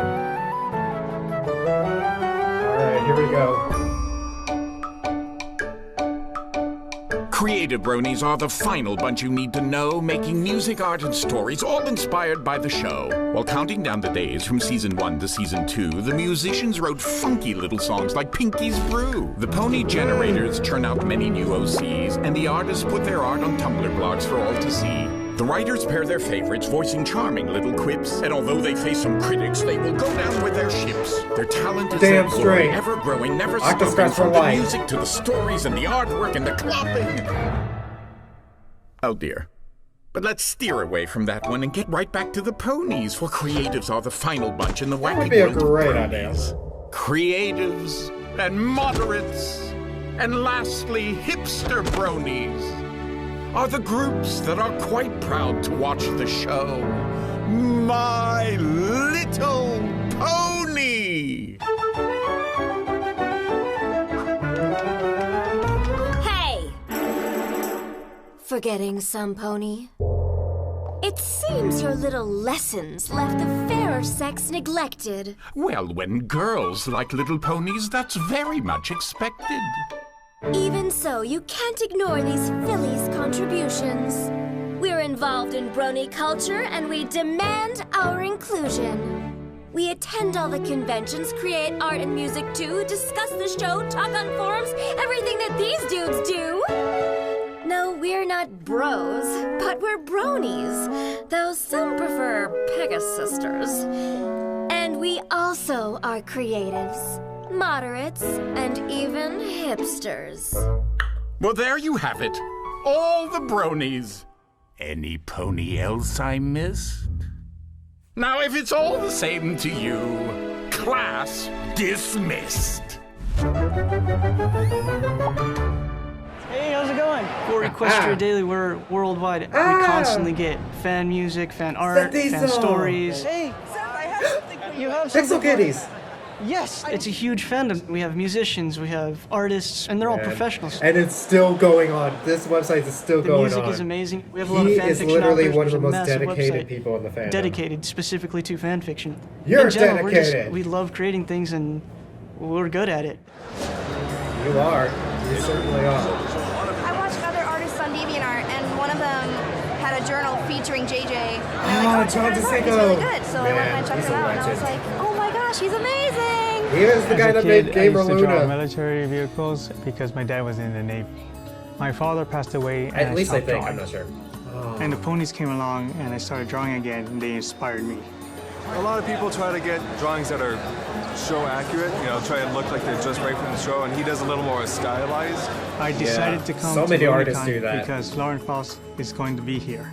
Speaker 2: Alright, here we go.
Speaker 12: Creative Bronies are the final bunch you need to know, making music, art, and stories, all inspired by the show. While counting down the days from Season 1 to Season 2, the musicians wrote funky little songs like Pinky's Brew. The Pony Generators churn out many new OCs, and the artists put their art on Tumblr blogs for all to see. The writers pair their favorites, voicing charming little quips, and although they face some critics, they will go down with their ships. Their talent is their glory, ever growing, never stopping, from the music to the stories and the artwork and the clopping. Oh dear. But let's steer away from that one and get right back to the ponies, for creatives are the final bunch in the wacky world of Bronies. Creatives and moderates, and lastly, Hipster Bronies are the groups that are quite proud to watch the show. My Little Pony!
Speaker 5: Hey! Forgetting some pony? It seems your little lessons left the fairer sex neglected.
Speaker 12: Well, when girls like little ponies, that's very much expected.
Speaker 5: Even so, you can't ignore these fillies' contributions. We're involved in brony culture, and we demand our inclusion. We attend all the conventions, create art and music too, discuss the show, talk on forums, everything that these dudes do. No, we're not bros, but we're bronies, though some prefer Pegasisters. And we also are creatives, moderates, and even hipsters.
Speaker 12: Well, there you have it. All the bronies. Any pony else I missed? Now, if it's all the same to you, class dismissed.
Speaker 6: Hey, how's it going? For equestriadaily, we're worldwide. We constantly get fan music, fan art, fan stories. Hey, I have something. You have something.
Speaker 2: Pixel Kitties.
Speaker 6: Yes, it's a huge fandom. We have musicians, we have artists, and they're all professionals.
Speaker 2: And it's still going on. This website is still going on.
Speaker 6: The music is amazing. We have a lot of fan fiction.
Speaker 2: He is literally one of the
Speaker 6: authors.
Speaker 2: most dedicated people in the fandom.
Speaker 6: Dedicated specifically to fan fiction.
Speaker 2: You're
Speaker 6: in general,
Speaker 2: dedicated.
Speaker 6: We love creating things, and we're good at it.
Speaker 2: You are. You certainly are.
Speaker 16: I watched other artists on DeviantArt, and one of them had a journal featuring JJ. And I was like,
Speaker 2: John De
Speaker 16: Lancie. It's really good. So I went and checked him out, and I was like, oh my gosh, he's amazing.
Speaker 2: He is the guy that made Gabriel
Speaker 18: I used to draw military vehicles because my dad was in the Navy. My father passed away, and
Speaker 2: At least I think,
Speaker 18: drawing.
Speaker 2: I'm not sure.
Speaker 18: And the ponies came along, and I started drawing again, and they inspired me.
Speaker 19: A lot of people try to get drawings that are show accurate, try and look like they're just right from the show, and he does a little more stylized.
Speaker 18: I decided to come
Speaker 2: so
Speaker 18: to
Speaker 2: many
Speaker 18: BronyCon
Speaker 2: artists do that.
Speaker 18: because Lauren Faust is going to be here.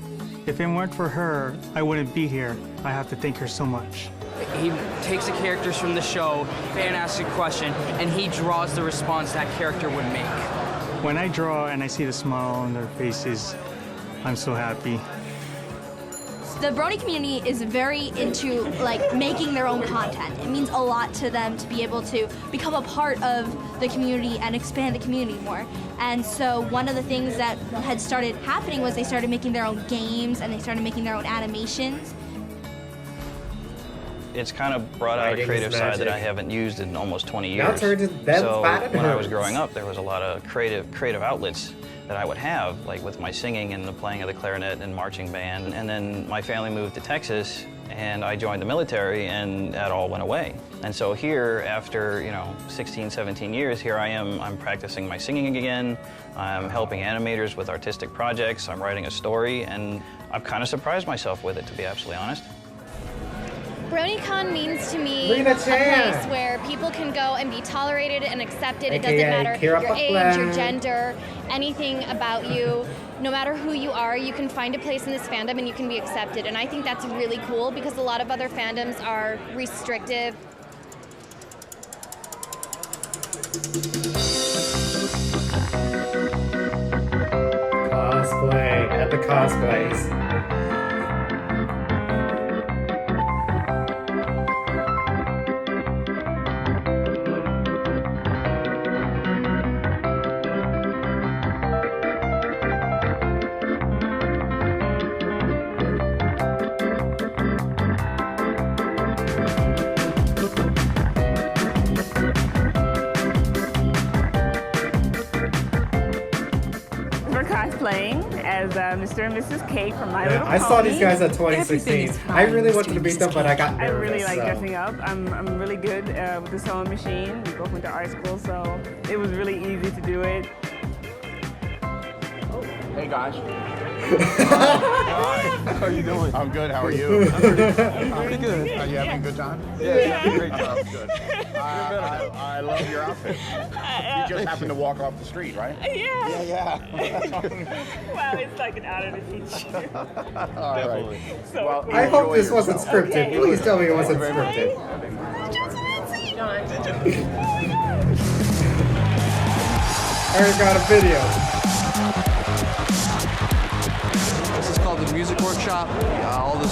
Speaker 18: If it weren't for her, I wouldn't be here. I have to thank her so much.
Speaker 14: He takes the characters from the show, fan asks a question, and he draws the response that character would make.
Speaker 18: When I draw and I see the smile on their faces, I'm so happy.
Speaker 16: The Brony community is very into like making their own content. It means a lot to them to be able to become a part of the community and expand the community more. And so one of the things that had started happening was they started making their own games and they started making their own animations.
Speaker 3: It's kind of brought out a creative side that I haven't used in almost 20 years.
Speaker 2: So
Speaker 3: when I was growing up, there was a lot of creative outlets that I would have, like with my singing and the playing of the clarinet and marching band. And then my family moved to Texas and I joined the military and that all went away. And so here, after 16, 17 years, here I am, I'm practicing my singing again. I'm helping animators with artistic projects. I'm writing a story and I've kind of surprised myself with it, to be absolutely honest.
Speaker 24: BronyCon means to me a place where people can go and be tolerated and accepted. It doesn't matter your age, your gender, anything about you. No matter who you are, you can find a place in this fandom and you can be accepted. And I think that's really cool because a lot of other fandoms are restrictive.
Speaker 2: Cosplay at the cosplays.
Speaker 7: As Mr. and Mrs. K from My Little Pony.
Speaker 2: I saw these guys at 2016. I really wanted to beat them, but I got nervous.
Speaker 7: I really like dressing up. I'm really good with the sewing machine. We both went to art school, so it was really easy to do it.
Speaker 9: Hey guys.
Speaker 19: How are you doing?
Speaker 9: I'm good. How are you?
Speaker 19: I'm pretty good.
Speaker 9: Are you having a good time?
Speaker 19: Yeah. Great job.
Speaker 9: Good. I love your outfit. You just happened to walk off the street, right?
Speaker 7: Yeah.
Speaker 9: Yeah.
Speaker 7: Well, it's like an out of the feature.
Speaker 9: All right.
Speaker 7: So
Speaker 9: well,
Speaker 2: I hope this wasn't scripted.
Speaker 7: Okay.
Speaker 2: Please tell me it wasn't scripted. I already got a video.
Speaker 20: This is called the Music Workshop. All the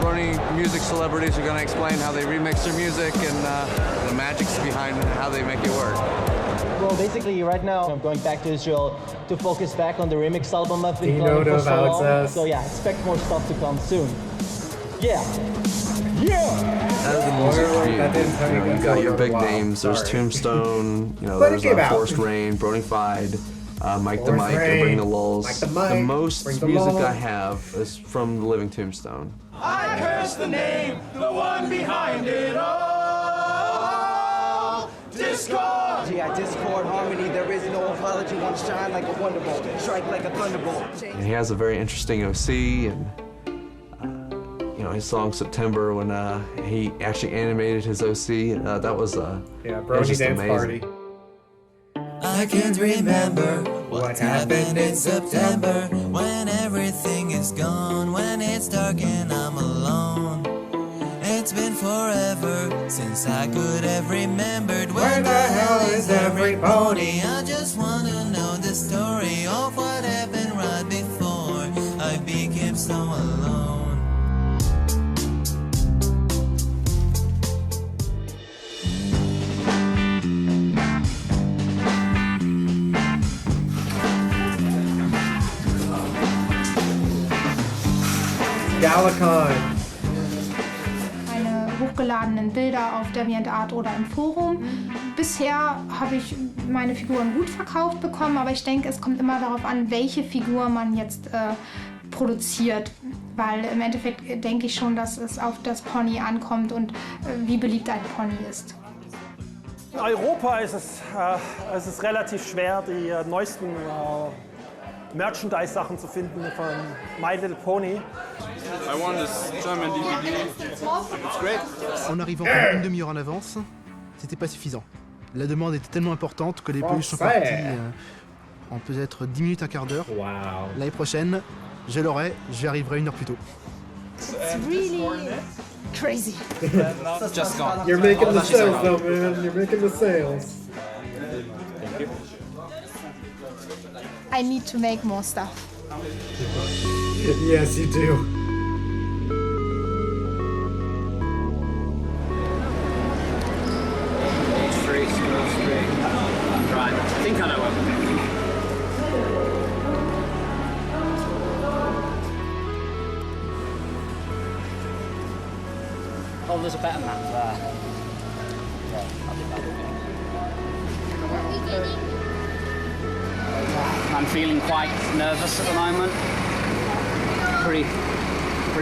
Speaker 20: Brony music celebrities are going to explain how they remix their music and the magics behind how they make it work.
Speaker 21: Well, basically, right now I'm going back to Israel to focus back on the remix album I've been planning for so long. So yeah, expect more stuff to come soon. Yeah.
Speaker 20: That is the music review. You've got your big names. There's Tombstone, there's Forced Rain, Bronified, Mike the Mike, I Bring the Lulls. The most music I have is from the Living Tombstone.
Speaker 25: I curse the name, the one behind it all. Discord!
Speaker 26: Yeah, Discord, Harmony, there is no apology. One shine like a wonderbolt, strike like a thunderbolt.
Speaker 20: And he has a very interesting OC, and his song September, when he actually animated his OC, that was
Speaker 2: Brony
Speaker 20: just
Speaker 2: Dance
Speaker 20: amazing.
Speaker 2: Party.
Speaker 25: I can't remember what happened in September, when everything is gone, when it's dark and I'm alone. It's been forever since I could have remembered where the hell is every pony. I just want to know the story of what happened right before I became so alone.
Speaker 2: Galicon.
Speaker 27: Meine hochgeladenen Bilder auf DeviantArt oder im Forum. Bisher habe ich meine Figuren gut verkauft bekommen, aber ich denke, es kommt immer darauf an, welche Figur man jetzt produziert. Weil im Endeffekt denke ich schon, dass es auf das Pony ankommt und wie beliebt ein Pony ist.
Speaker 28: In Europa ist es relativ schwer, die neuesten Merchandise-Sachen zu finden von My Little Pony.
Speaker 19: I won this German DVD. It's great.
Speaker 29: En arrivant une demi-heure en avance, c'était pas suffisant. La demande était tellement importante que les peluches sont parties en peut-être 10 minutes, un quart d'heure.
Speaker 2: Wow.
Speaker 29: L'année prochaine, je l'aurai, j'y arriverai 1 heure plus tôt.
Speaker 27: It's really crazy.
Speaker 1: Just gone.
Speaker 2: You're making the sales though, man. You're making the sales.
Speaker 1: Thank you.
Speaker 27: I need to make more stuff.
Speaker 2: Yes, you do.
Speaker 1: Straight. Right. I think I know it. Oh, there's a better map there. Yeah, I'll do that. I'm feeling quite nervous at the moment. Pretty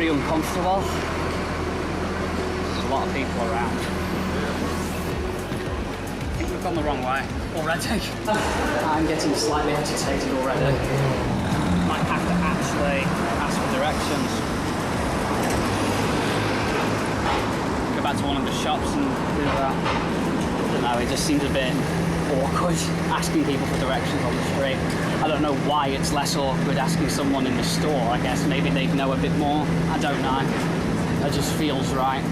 Speaker 1: uncomfortable. There's a lot of people around. I think we've gone the wrong way already. I'm getting slightly agitated already. Might have to actually ask for directions. Go back to one of the shops and do that. I don't know, it just seems a bit awkward asking people for directions on the street. I don't know why it's less awkward asking someone in the store. I guess maybe they'd know a bit more. I don't know. It just feels right.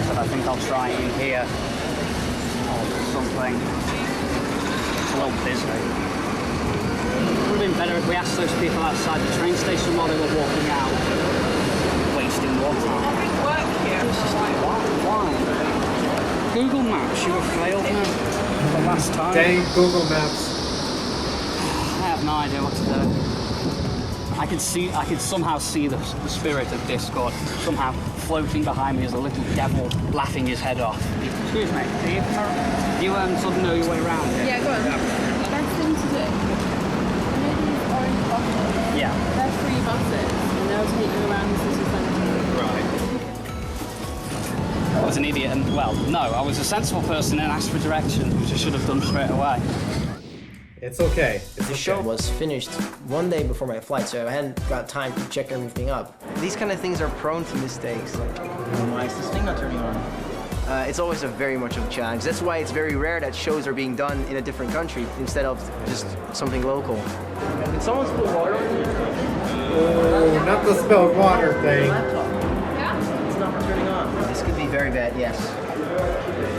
Speaker 1: But I think I'll try in here or something. It's a little busy. It would have been better if we asked those people outside the train station while they were walking out, wasting water. It's just like, why? Google Maps, you have failed me the last time.
Speaker 2: Dang Google Maps.
Speaker 1: I have no idea what to do. I can somehow see the spirit of Discord somehow floating behind me as a little devil laughing his head off. Excuse me, do you sort of know your way around here?
Speaker 4: Yeah, go on. Best thing to do. You know these orange buses?
Speaker 1: Yeah.
Speaker 4: They're free buses, and they'll take you around the city centre.
Speaker 1: Right. I was an idiot and, well, no, I was a sensible person and asked for direction, which I should have done straight away.
Speaker 2: It's okay.
Speaker 10: The show was finished one day before my flight, so I hadn't got time to check everything up. These kind of things are prone to mistakes. Why is this thing not turning on? It's always very much of a challenge. That's why it's very rare that shows are being done in a different country instead of just something local. Did someone spill water on you?
Speaker 2: Oh, not the spilled water thing.
Speaker 10: Yeah? It's not turning on. This could be very bad, yes.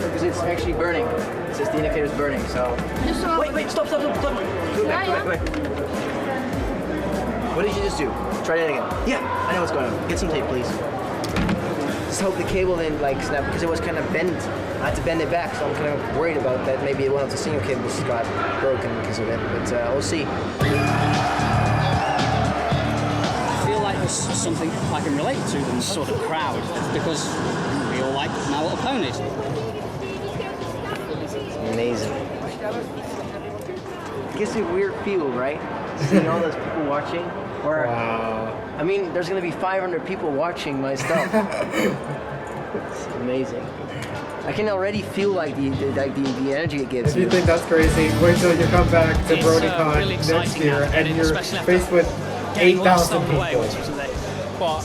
Speaker 10: Because it's actually burning. It says the indicator's burning, so... Wait, stop. Go back. What did you just do? Try that again. Yeah, I know what's going on. Get some tape, please. Just hope the cable didn't snap because it was kind of bent. I had to bend it back, so I'm kind of worried about that. Maybe one of the single cables got broken because of it, but we'll see.
Speaker 1: I feel like there's something I can relate to in this sort of crowd because we all like My Little Ponies.
Speaker 10: Amazing. It gives you a weird feel, right? Seeing all those people watching. Or,
Speaker 2: wow.
Speaker 10: I mean, there's going to be 500 people watching my stuff. It's amazing. I can already feel like the energy it gives.
Speaker 2: If you think that's crazy, wait till you come back to BronyCon
Speaker 1: really
Speaker 2: next year
Speaker 1: now,
Speaker 2: and you're faced with
Speaker 1: getting
Speaker 2: 8,000
Speaker 1: lost on the way,
Speaker 2: people.
Speaker 1: which wasn't it. But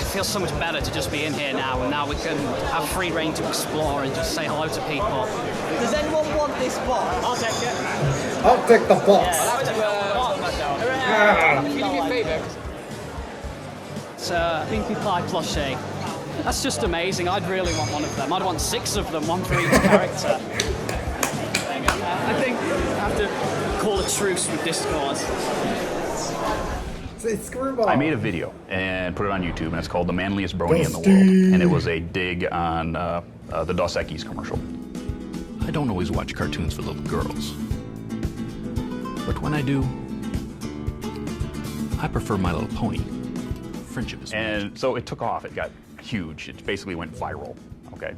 Speaker 1: it feels so much better to just be in here now, and now we can have free reign to explore and just say hello to people.
Speaker 4: Does anyone want this box?
Speaker 1: I'll take it.
Speaker 2: I'll take the box.
Speaker 1: Can you do me a favour? It's a Pinkie Pie plushie. That's just amazing. I'd really want one of them. I'd want 6 of them, one for each character. I think I have to call a truce with Discord.
Speaker 2: It's screwball.
Speaker 11: I made a video and put it on YouTube, and it's called The Manliest Brony in the World. And it was a dig on the Dos Equis commercial. I don't always watch cartoons for little girls. But when I do, I prefer My Little Pony. Friendship is And so it took off. It got huge. It basically went viral, okay?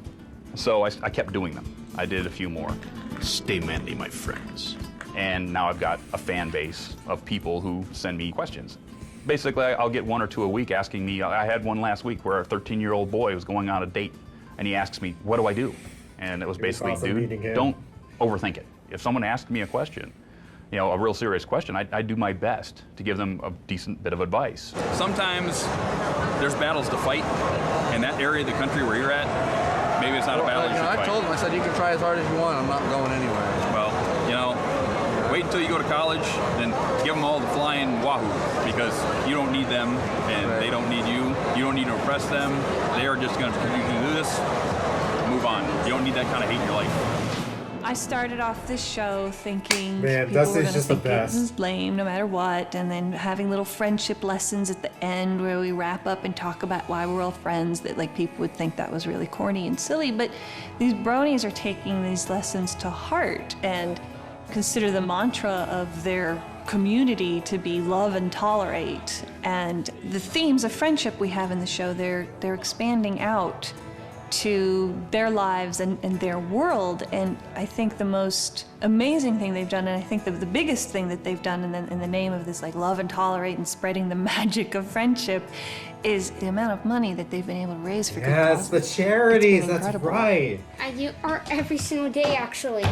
Speaker 11: So I kept doing them. I did a few more. Stay manly, my friends. And now I've got a fan base of people who send me questions. Basically, I'll get 1 or 2 a week asking me. I had one last week where a 13-year-old boy was going on a date, and he asks me, what do I do? And it was basically, dude, don't overthink it. If someone asks me a question, you know, a real serious question, I do my best to give them a decent bit of advice.
Speaker 13: Sometimes there's battles to fight in that area of the country where you're at. Maybe it's not a battle you should fight.
Speaker 15: I told him, I said, you can try as hard as you want, I'm not going anywhere.
Speaker 13: Well, you know, until you go to college, then give them all the flying wahoo, because you don't need them and they don't need you. You don't need to impress them. They are just going to continue to do this, move on. You don't need that kind of hate in your life.
Speaker 5: I started off this show thinking
Speaker 2: Man,
Speaker 5: people were
Speaker 2: Dusty's
Speaker 5: going to
Speaker 2: just the
Speaker 5: think it
Speaker 2: best.
Speaker 5: was lame no matter what, and then having little friendship lessons at the end where we wrap up and talk about why we're all friends, that like people would think that was really corny and silly, but these bronies are taking these lessons to heart and consider the mantra of their community to be love and tolerate. And the themes of friendship we have in the show, they're expanding out to their lives and their world. And I think the most amazing thing they've done, and I think the biggest thing that they've done in the name of this like love and tolerate and spreading the magic of friendship, is the amount of money that they've been able to raise for good causes.
Speaker 2: Yes, the charities, that's
Speaker 5: incredible.
Speaker 2: right.
Speaker 6: I do art every single day, actually.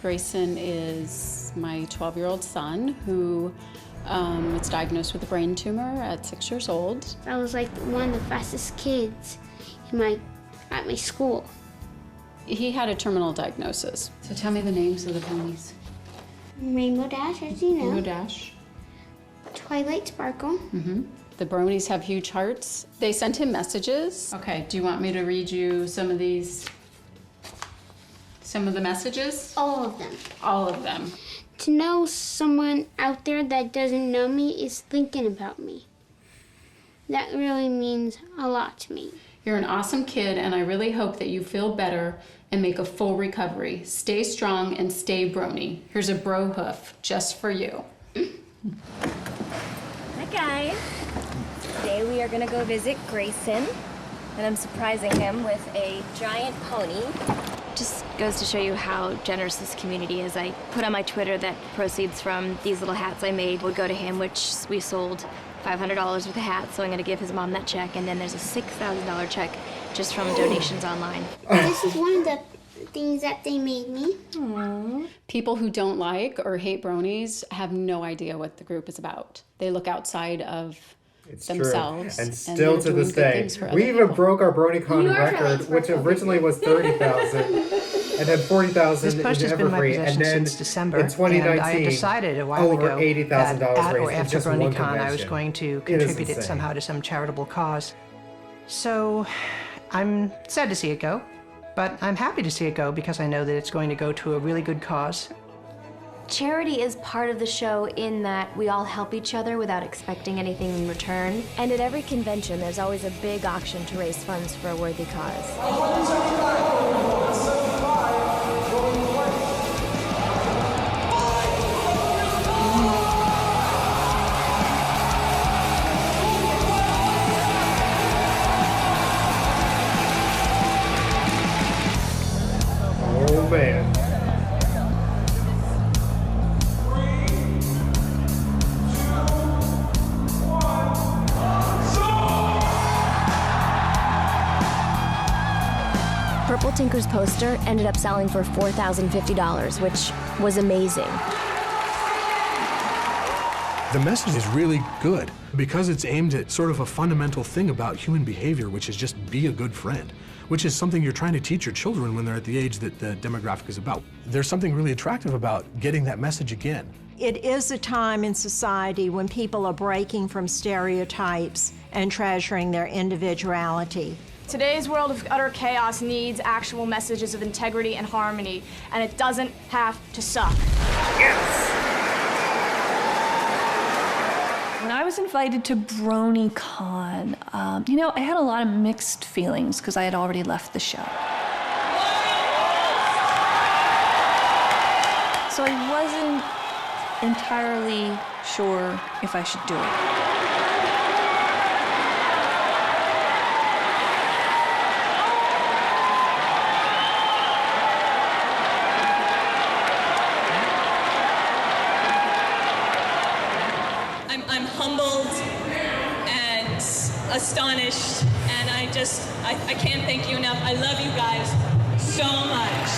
Speaker 8: Grayson is my 12-year-old son who was diagnosed with a brain tumor at 6 years old.
Speaker 6: I was like one of the fastest kids at my school.
Speaker 8: He had a terminal diagnosis. So tell me the names of the ponies.
Speaker 6: Rainbow Dash, as you know.
Speaker 8: Rainbow Dash.
Speaker 6: Twilight Sparkle.
Speaker 8: Mm-hmm. The bronies have huge hearts. They sent him messages. Okay, do you want me to read you some of the messages?
Speaker 6: All of them.
Speaker 8: All of them.
Speaker 6: To know someone out there that doesn't know me is thinking about me. That really means a lot to me.
Speaker 8: You're an awesome kid, and I really hope that you feel better and make a full recovery. Stay strong and stay brony. Here's a bro hoof just for you.
Speaker 12: Hi guys. Today we are gonna go visit Grayson, and I'm surprising him with a giant pony. Just goes to show you how generous this community is. I put on my Twitter that proceeds from these little hats I made would go to him, which we sold $500 worth of hats, so I'm gonna give his mom that check, and then there's a $6,000 check just from donations online.
Speaker 6: This is one of the things that they made me.
Speaker 8: Aww. People who don't like or hate bronies have no idea what the group is about. They look outside of themselves.
Speaker 2: True. And still to this day, we even broke our BronyCon record, which originally was 30,000, and then 40,000 in Evergreen, and then
Speaker 14: since December,
Speaker 2: in 2019,
Speaker 14: and I decided a while
Speaker 2: over
Speaker 14: ago
Speaker 2: $80,000
Speaker 14: that at or
Speaker 2: raised in
Speaker 14: after
Speaker 2: just one
Speaker 14: BronyCon, I was
Speaker 2: convention.
Speaker 14: going to
Speaker 2: It is
Speaker 14: contribute it
Speaker 2: insane.
Speaker 14: somehow to some charitable cause. So I'm sad to see it go, but I'm happy to see it go because I know that it's going to go to a really good cause.
Speaker 12: Charity is part of the show in that we all help each other without expecting anything in return. And at every convention, there's always a big auction to raise funds for a worthy cause.
Speaker 2: Oh man.
Speaker 12: Purple Tinker's poster ended up selling for $4,050, which was amazing.
Speaker 29: The message is really good because it's aimed at sort of a fundamental thing about human behavior, which is just be a good friend, which is something you're trying to teach your children when they're at the age that the demographic is about. There's something really attractive about getting that message again.
Speaker 15: It is a time in society when people are breaking from stereotypes and treasuring their individuality.
Speaker 17: Today's world of utter chaos needs actual messages of integrity and harmony, and it doesn't have to suck.
Speaker 5: When I was invited to Brony Con, you know, I had a lot of mixed feelings because I had already left the show. So I wasn't entirely sure if I should do it.
Speaker 22: I'm humbled and astonished, and I can't thank you enough. I love you guys so much.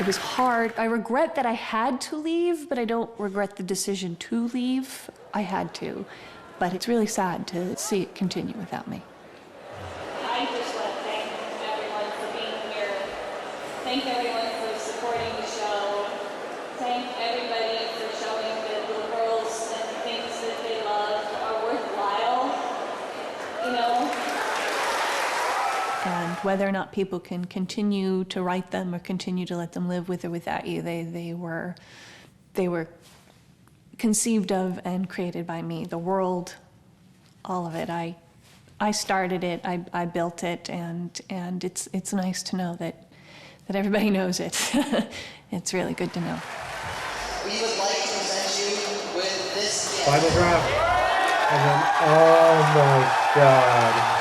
Speaker 5: It was hard. I regret that I had to leave, but I don't regret the decision to leave. I had to, but it's really sad to see it continue without me.
Speaker 22: want to thank everyone for being here. Thank everyone for supporting the show. Thank everybody for showing that the girls and the things that they love are worthwhile. You know?
Speaker 5: And whether or not people can continue to write them or continue to let them live with or without you, they were conceived of and created by me. The world, all of it. I started it, I built it, and it's nice to know that everybody knows it. It's really good to know.
Speaker 3: We would like to present you with this gift.
Speaker 2: Final draft. And then, oh my God.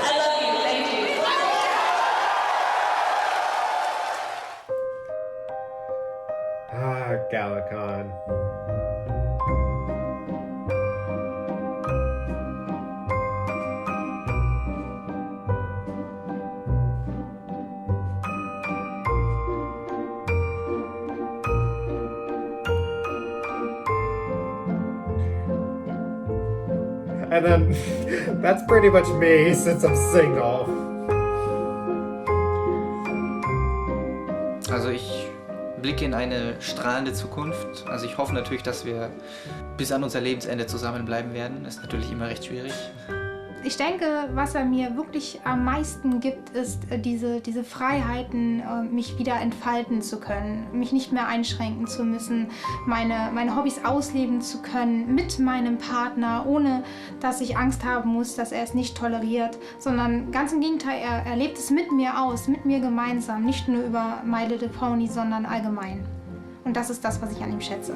Speaker 22: I love you. Thank you.
Speaker 2: Galacon. And then, that's pretty much me since I'm single.
Speaker 7: Also ich blicke in eine strahlende Zukunft. Also ich hoffe natürlich, dass wir bis an unser Lebensende zusammenbleiben werden. Das ist natürlich immer recht schwierig.
Speaker 27: Ich denke, was er mir wirklich am meisten gibt, ist diese Freiheiten, mich wieder entfalten zu können, mich nicht mehr einschränken zu müssen, meine Hobbys ausleben zu können mit meinem Partner, ohne dass ich Angst haben muss, dass er es nicht toleriert, sondern ganz im Gegenteil, er lebt es mit mir aus, mit mir gemeinsam, nicht nur über My Little Pony, sondern allgemein. Und das ist das, was ich an ihm schätze.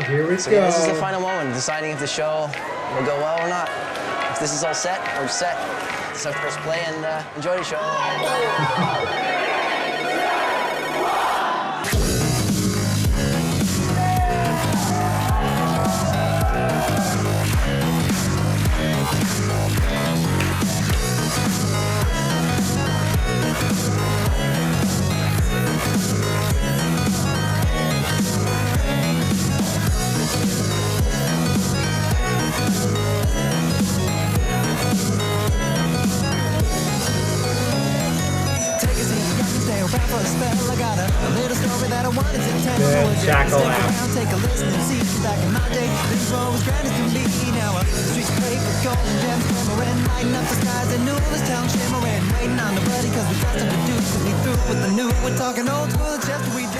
Speaker 2: Here we
Speaker 10: So
Speaker 2: go.
Speaker 10: yeah, this is the final moment, deciding if the show will go well or not. If this is all set, we're set. So press play and enjoy the show.
Speaker 2: Good shackle out.
Speaker 25: Take a listen and see back in my day. Things were always grand as can be. Now streets paved with gold and gems glimmering, lighting up the skies and new this town shimmering. Waiting on the buddy cause we got something to do. Cause we through with the new. We're talking old school, just what we do.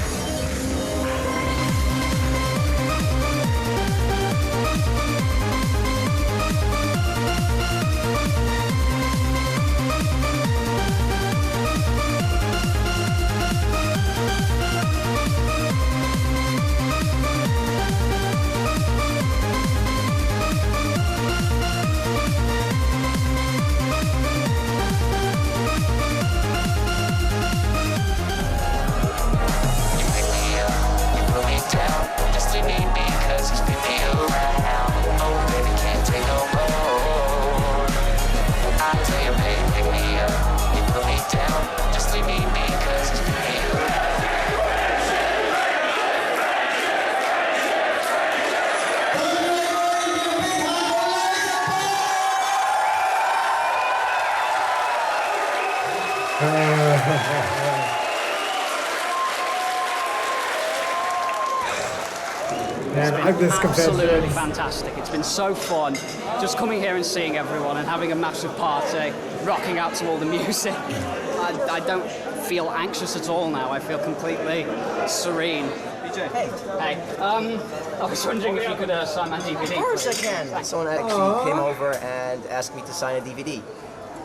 Speaker 2: Man, I've this
Speaker 1: absolutely fantastic. It's been so fun just coming here and seeing everyone and having a massive party, rocking out to all the music. I don't feel anxious at all now. I feel completely serene. DJ. Hey. I was wondering if you could sign my DVD.
Speaker 10: Of course I can. Someone actually came over and asked me to sign a DVD.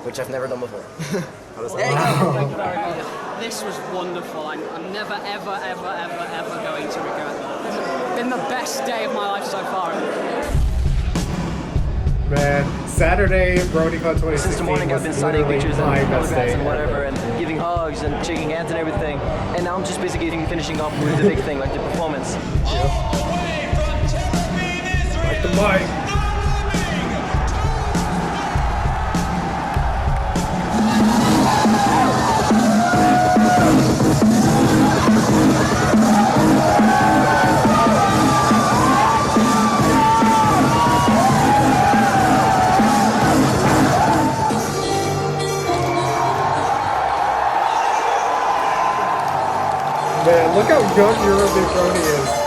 Speaker 10: which I've never done before.
Speaker 1: Thank you very much. This was wonderful. I'm never, ever, ever, ever, ever going to regret that. It's been the best day of my life so far.
Speaker 2: Man, Saturday, BronyCon 2016
Speaker 10: Since the morning I've been signing pictures and autographs and whatever, and giving hugs and shaking hands and everything. And now I'm just basically finishing up with the big thing, like the performance.
Speaker 2: Like the mic. Man, look how young your big Brony is.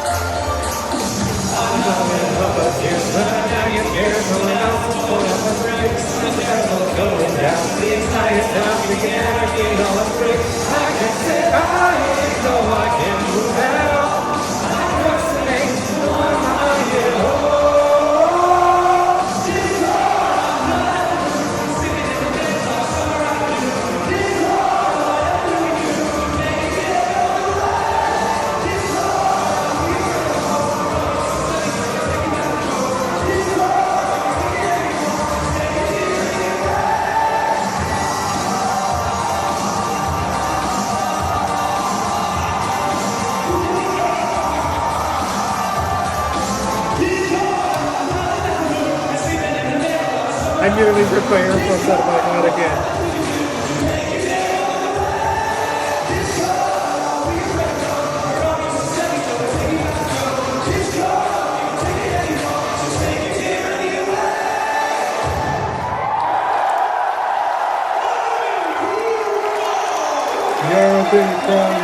Speaker 2: I nearly ripped my earphones out of my head again. You're a big Brony.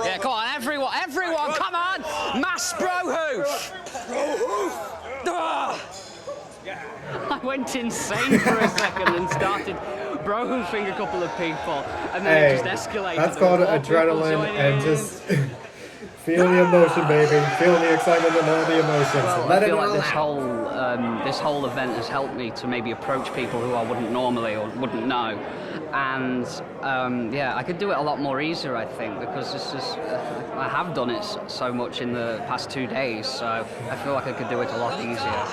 Speaker 1: Yeah, come on, everyone, come on! Mass bro hoof! I went insane for a second and started bro hoofing a couple of people, and then it just escalated.
Speaker 2: That's called adrenaline and just feel the emotion, baby. Feel the excitement and all the emotions.
Speaker 1: Well,
Speaker 2: Let
Speaker 1: I
Speaker 2: it
Speaker 1: feel
Speaker 2: all
Speaker 1: like
Speaker 2: out.
Speaker 1: this whole event has helped me to maybe approach people who I wouldn't normally or wouldn't know, and yeah, I could do it a lot more easier, I think, because this is I have done it so much in the past 2 days, so I feel like I could do it a lot easier.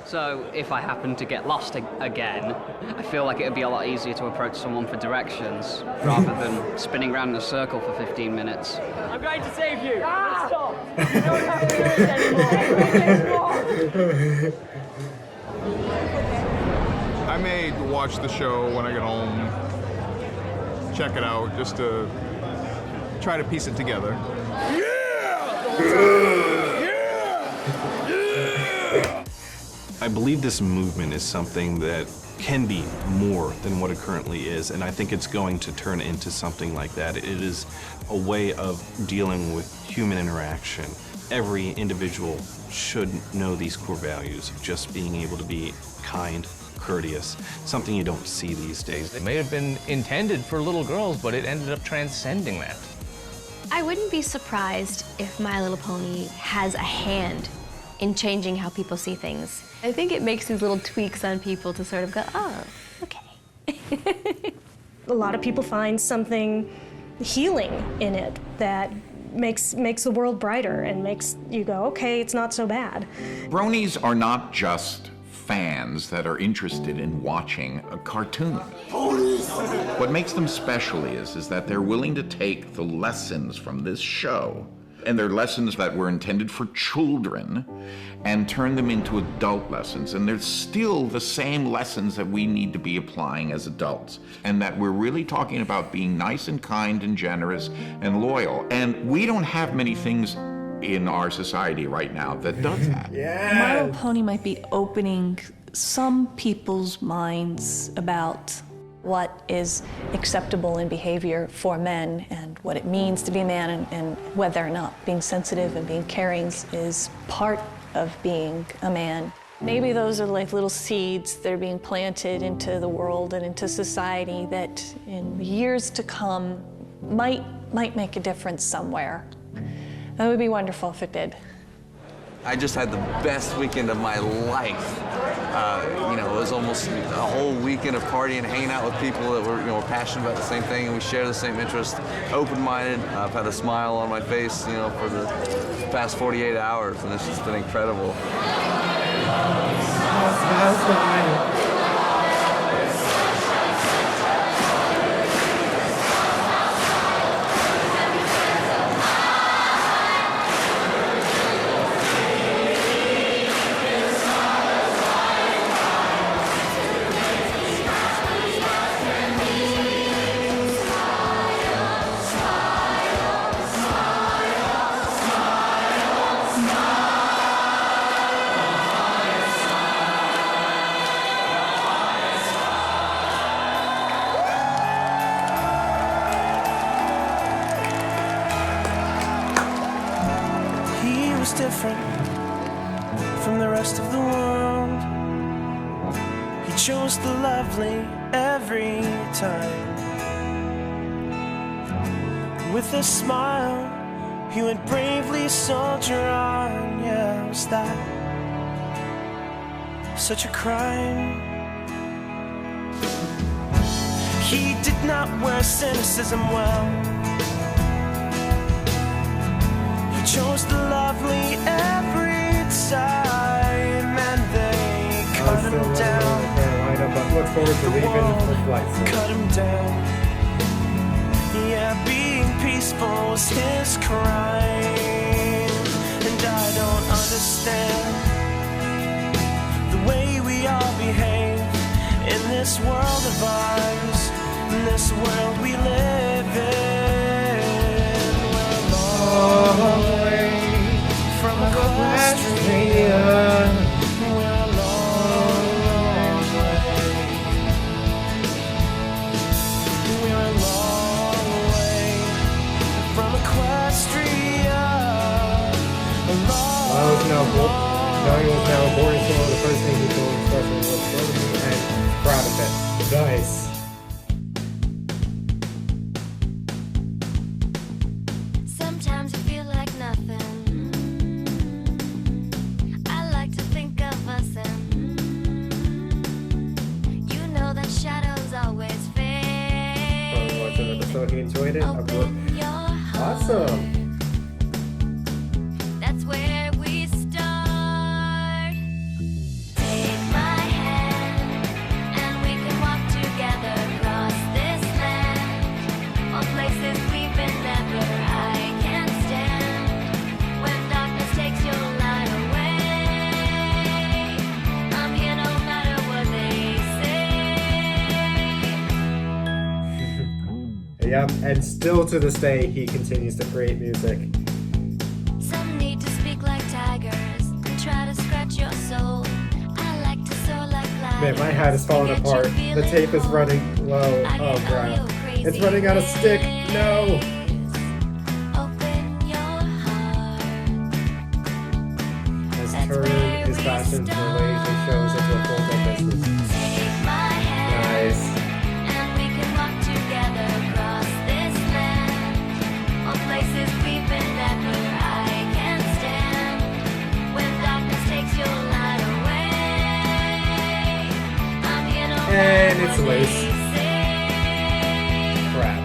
Speaker 1: So if I happen to get lost again, I feel like it would be a lot easier to approach someone for directions rather than spinning around in a circle for 15 minutes. I'm going to save you! Stop! You don't have to do it anymore!
Speaker 9: I may watch the show when I get home, check it out, just to try to piece it together.
Speaker 16: I believe this movement is something that can be more than what it currently is, and I think it's going to turn into something like that. It is a way of dealing with human interaction. Every individual should know these core values of just being able to be kind, courteous, something you don't see these days.
Speaker 18: It may have been intended for little girls, but it ended up transcending that.
Speaker 12: I wouldn't be surprised if My Little Pony has a hand in changing how people see things. I think it makes these little tweaks on people to sort of go, oh, okay.
Speaker 20: A lot of people find something healing in it that makes the world brighter and makes you go, okay, it's not so bad.
Speaker 21: Bronies are not just fans that are interested in watching a cartoon. What makes them special is that they're willing to take the lessons from this show, and they're lessons that were intended for children, and turn them into adult lessons. And they're still the same lessons that we need to be applying as adults, and that we're really talking about being nice and kind and generous and loyal. And we don't have many things in our society right now that does that.
Speaker 5: My Little Pony might be opening some people's minds about what is acceptable in behavior for men and what it means to be a man, and whether or not being sensitive and being caring is part of being a man. Maybe those are like little seeds that are being planted into the world and into society that in years to come might make a difference somewhere. That would be wonderful if it did.
Speaker 4: I just had the best weekend of my life. You know, it was almost a whole weekend of partying, hanging out with people that were, you know, were passionate about the same thing, and we share the same interest. Open-minded. I've had a smile on my face, you know, for the past 48 hours, and it's just been incredible.
Speaker 6: Different from the rest of the world. He chose the lovely every time. With a smile, he would bravely soldier on. Yeah, was that such a crime? He did not wear cynicism well. Chose the lovely every time, and they cut him down.
Speaker 2: But look forward to leaving for flight soon.
Speaker 6: Cut him down. Yeah, being peaceful was his crime, and I don't understand the way we all behave in this world of ours, in this world we live in. We're long way from equestria. We're a long, long way. We're a long way from equestria. A long,
Speaker 2: he was now born so the first thing he told especially was Brony, and proud of it. Nice. So he enjoyed it. Awesome.
Speaker 12: That's where we start. Take my hand and we can walk together across this land. On places we've been never. I can't stand when darkness takes your light away. I'm here no matter what they say.
Speaker 2: Yep, and still to this day, he continues to create music.
Speaker 12: Some need to speak like tigers and try to scratch your soul. I like to soar like gliders.
Speaker 2: Man, my hat is falling apart. The tape is running low. Oh crap. It's running out of stick. No! As turn his passion for laser shows into a full-time business. Nice. And it's loose. Crap.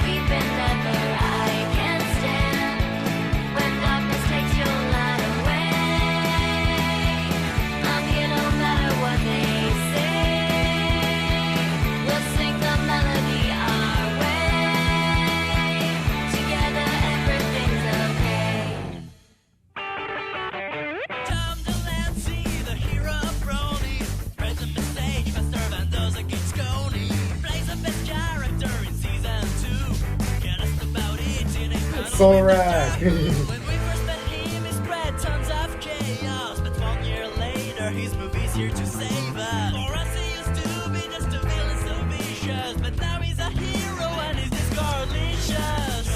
Speaker 12: We've been never.
Speaker 2: Soul Rack!
Speaker 8: When we first met him, he spread tons of chaos. But 1 year later, his movie's here to save us. For us, he used to be just a villain so vicious. But now he's a hero and he's discarlicious.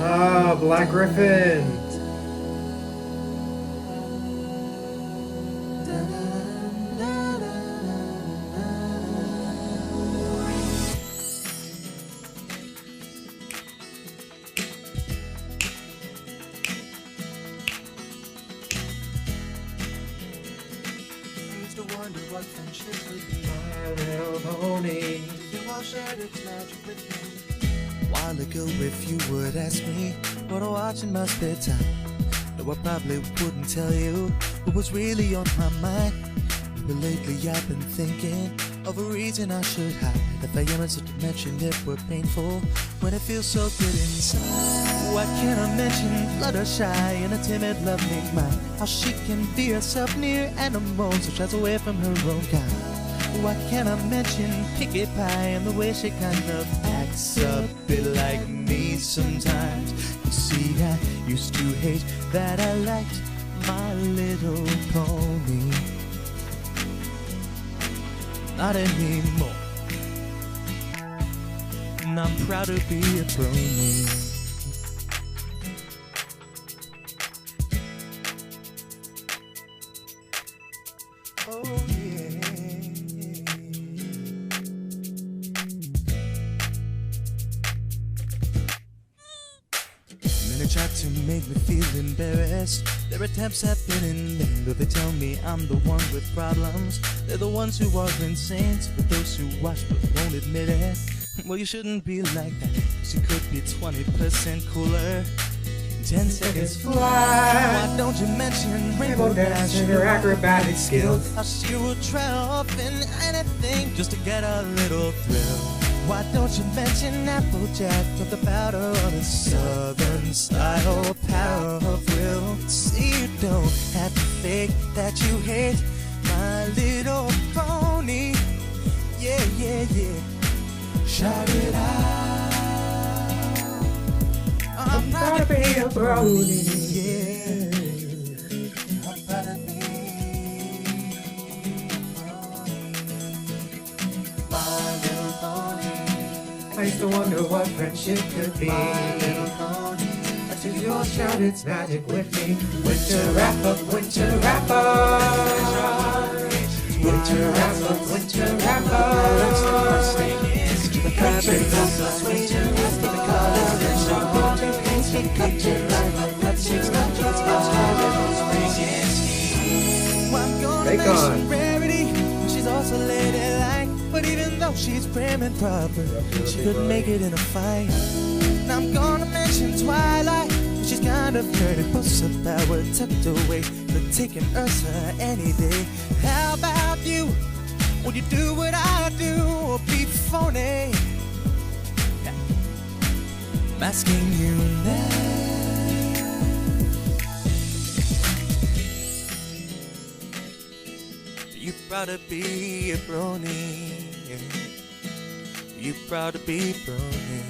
Speaker 2: Ah, Black Griffin!
Speaker 25: Used to wonder what friendship would be.
Speaker 2: My little pony.
Speaker 25: You all shared its magic with me. While ago, if you would ask me what I watch in my spare time, no, I probably wouldn't tell you what was really on my mind. But lately I've been thinking of a reason I should hide. If I am so to mention it were painful when it feels so good inside. What can I mention? Fluttershy and a timid lovely mind. How she can be herself near animals, so shies away from her own kind. What can I mention? Picky pie and the way she kind of acts a bit like me sometimes. You see, I used to hate that I liked My Little Pony. Not anymore. And I'm proud to be a brony. Oh yeah. Many tried to make me feel embarrassed. Their attempts have been in vain, though they tell me I'm the one with problems. They're the ones who are insane, so for those who watch but won't admit it, well, you shouldn't be like that, 'cause you could be 20% cooler. 10 seconds fly. Why don't you mention
Speaker 2: Rainbow Dash and her acrobatic skills?
Speaker 25: How she will try often anything just to get a little thrill. Why don't you mention Applejack? Talk about her on a southern style power of will. See, you don't have to fake that you hate My Little Pony. Yeah, yeah, yeah. Shout it out. I'm proud to be a brony. Yeah. I'm proud to be My Little Pony.
Speaker 2: I used to wonder what friendship could be.
Speaker 25: My Little Pony.
Speaker 2: Until you all shout its magic with me. Winter wrap up, winter wrap up. Winter wrap up, winter wrap up. The country has us winter wrap up. The color is so good to paint the country like lipsticks, countries, I'm gonna mention Rarity. She's also ladylike, but even though she's prim and proper, she couldn't make it in a fight. And I'm gonna mention Twilight. She's kind of dirty, puts her power tucked away, but taking Ursa any day. How about you? Would you do what I do or be phony? I'm asking you now. You proud to be a brony? You proud to be brony?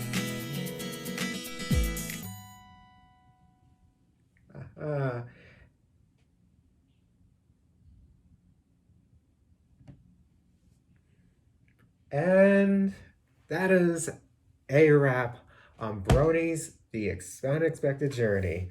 Speaker 2: And that is a wrap on Bronies, the Unexpected Journey.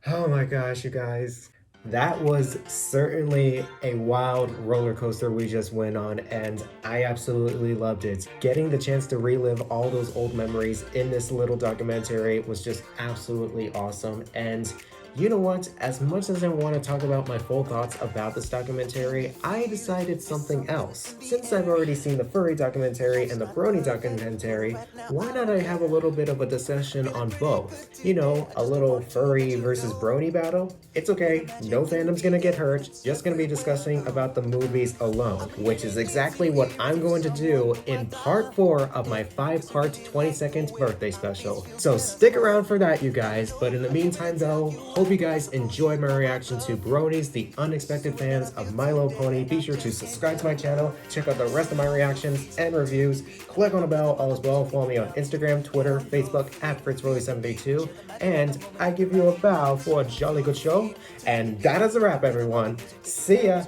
Speaker 2: Oh my gosh, you guys. That was certainly a wild roller coaster we just went on, and I absolutely loved it. Getting the chance to relive all those old memories in this little documentary was just absolutely awesome. And you know what? As much as I want to talk about my full thoughts about this documentary, I decided something else. Since I've already seen the furry documentary and the Brony documentary, why not I have a little bit of a discussion on both? You know, a little furry versus brony battle? It's okay, no fandom's gonna get hurt, just gonna be discussing about the movies alone, which is exactly what I'm going to do in part 4 of my 5-part 22nd birthday special. So stick around for that, you guys, but in the meantime though, hope you guys enjoyed my reaction to Bronies, the unexpected fans of My Little Pony. Be sure to subscribe to my channel, check out the rest of my reactions and reviews, click on the bell all as well, follow me on Instagram, Twitter, Facebook at FritzRolle732, and I give you a bow for a jolly good show. And that is a wrap, everyone. See ya!